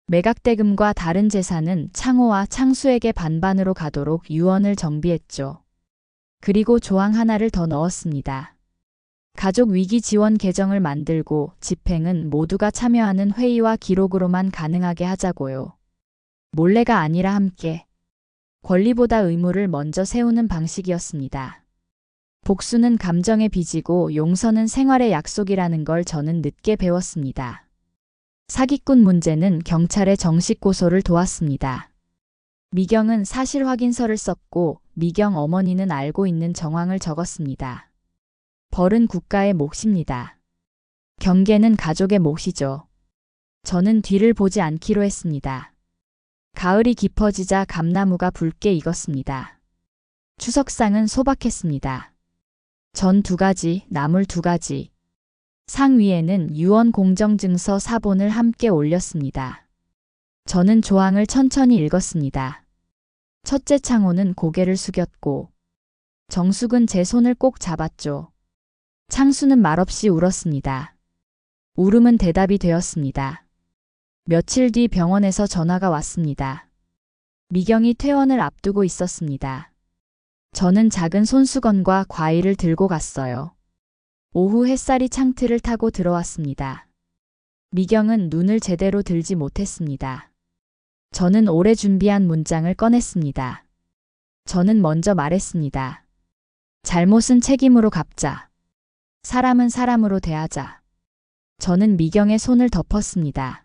매각대금과 다른 재산은 창호와 창수에게 반반으로 가도록 유언을 정비했죠. 그리고 조항 하나를 더 넣었습니다. 가족 위기 지원 계정을 만들고 집행은 모두가 참여하는 회의와 기록으로만 가능하게 하자고요. 몰래가 아니라 함께. 권리보다 의무를 먼저 세우는 방식이었습니다. 복수는 감정에 빚이고 용서는 생활의 약속이라는 걸 저는 늦게 배웠습니다. 사기꾼 문제는 경찰에 정식 고소를 도왔습니다. 미경은 사실 확인서를 썼고 미경 어머니는 알고 있는 정황을 적었습니다. 벌은 국가의 몫입니다. 경계는 가족의 몫이죠. 저는 뒤를 보지 않기로 했습니다. 가을이 깊어지자 감나무가 붉게 익었습니다. 추석상은 소박했습니다. 전 2가지, 나물 2가지. 상 위에는 유언 공정증서 4본을 함께 올렸습니다. 저는 조항을 천천히 읽었습니다. 첫째 창호는 고개를 숙였고 정숙은 제 손을 꼭 잡았죠. 창수는 말없이 울었습니다. 울음은 대답이 되었습니다. 며칠 뒤 병원에서 전화가 왔습니다. 미경이 퇴원을 앞두고 있었습니다. 저는 작은 손수건과 과일을 들고 갔어요. 오후 햇살이 창틀을 타고 들어왔습니다. 미경은 눈을 제대로 들지 못했습니다. 저는 오래 준비한 문장을 꺼냈습니다. 저는 먼저 말했습니다. 잘못은 책임으로 갚자. 사람은 사람으로 대하자. 저는 미경의 손을 덮었습니다.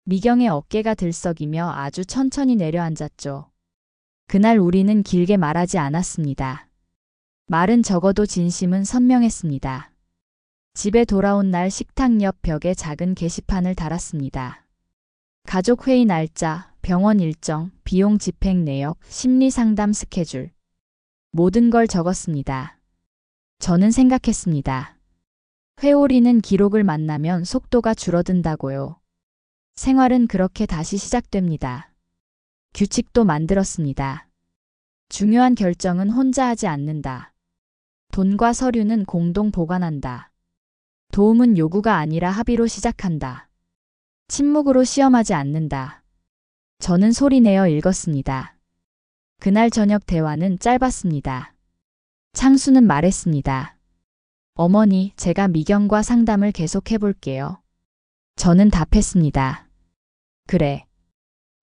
미경의 어깨가 들썩이며 아주 천천히 내려앉았죠. 그날 우리는 길게 말하지 않았습니다. 말은 적어도 진심은 선명했습니다. 집에 돌아온 날 식탁 옆 벽에 작은 게시판을 달았습니다. 가족회의 날짜, 병원 일정, 비용 집행 내역, 심리상담 스케줄. 모든 걸 적었습니다. 저는 생각했습니다. 회오리는 기록을 만나면 속도가 줄어든다고요. 생활은 그렇게 다시 시작됩니다. 규칙도 만들었습니다. 중요한 결정은 혼자 하지 않는다. 돈과 서류는 공동 보관한다. 도움은 요구가 아니라 합의로 시작한다. 침묵으로 시험하지 않는다. 저는 소리내어 읽었습니다. 그날 저녁 대화는 짧았습니다. 창수는 말했습니다. 어머니, 제가 미경과 상담을 계속해볼게요. 저는 답했습니다. 그래.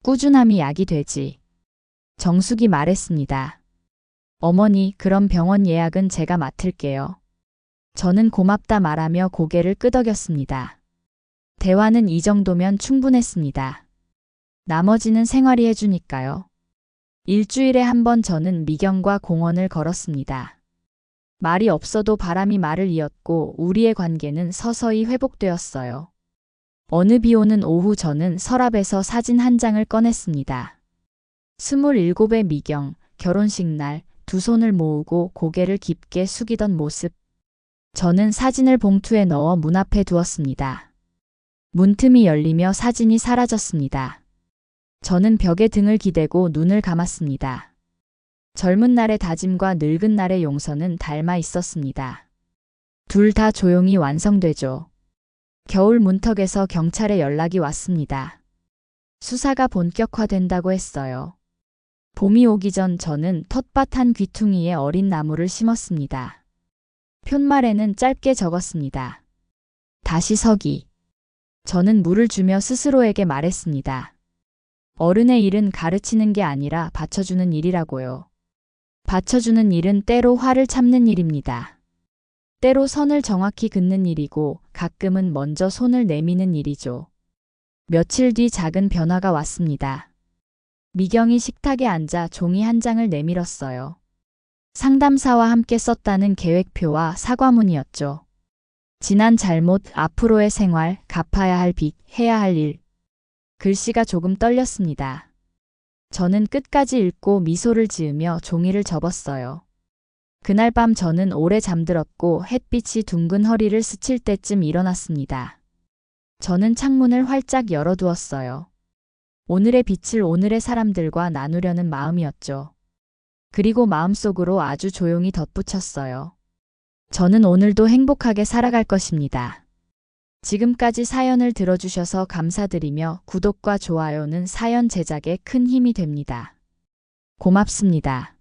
꾸준함이 약이 되지. 정숙이 말했습니다. 어머니, 그럼 병원 예약은 제가 맡을게요. 저는 고맙다 말하며 고개를 끄덕였습니다. 대화는 이 정도면 충분했습니다. 나머지는 생활이 해주니까요. 일주일에 한 번 저는 미경과 공원을 걸었습니다. 말이 없어도 바람이 말을 이었고 우리의 관계는 서서히 회복되었어요. 어느 비 오는 오후 저는 서랍에서 사진 한 장을 꺼냈습니다. 27의 미경, 결혼식 날, 두 손을 모으고 고개를 깊게 숙이던 모습. 저는 사진을 봉투에 넣어 문 앞에 두었습니다. 문틈이 열리며 사진이 사라졌습니다. 저는 벽에 등을 기대고 눈을 감았습니다. 젊은 날의 다짐과 늙은 날의 용서는 닮아 있었습니다. 둘 다 조용히 완성되죠. 겨울 문턱에서 경찰에 연락이 왔습니다. 수사가 본격화된다고 했어요. 봄이 오기 전 저는 텃밭 한 귀퉁이에 어린 나무를 심었습니다. 푯말에는 짧게 적었습니다. 다시 서기. 저는 물을 주며 스스로에게 말했습니다. 어른의 일은 가르치는 게 아니라 받쳐주는 일이라고요. 받쳐주는 일은 때로 화를 참는 일입니다. 때로 선을 정확히 긋는 일이고 가끔은 먼저 손을 내미는 일이죠. 며칠 뒤 작은 변화가 왔습니다. 미경이 식탁에 앉아 종이 한 장을 내밀었어요. 상담사와 함께 썼다는 계획표와 사과문이었죠. 지난 잘못, 앞으로의 생활, 갚아야 할 빚, 해야 할 일. 글씨가 조금 떨렸습니다. 저는 끝까지 읽고 미소를 지으며 종이를 접었어요. 그날 밤 저는 오래 잠들었고 햇빛이 둥근 허리를 스칠 때쯤 일어났습니다. 저는 창문을 활짝 열어두었어요. 오늘의 빛을 오늘의 사람들과 나누려는 마음이었죠. 그리고 마음속으로 아주 조용히 덧붙였어요. 저는 오늘도 행복하게 살아갈 것입니다. 지금까지 사연을 들어주셔서 감사드리며 구독과 좋아요는 사연 제작에 큰 힘이 됩니다. 고맙습니다.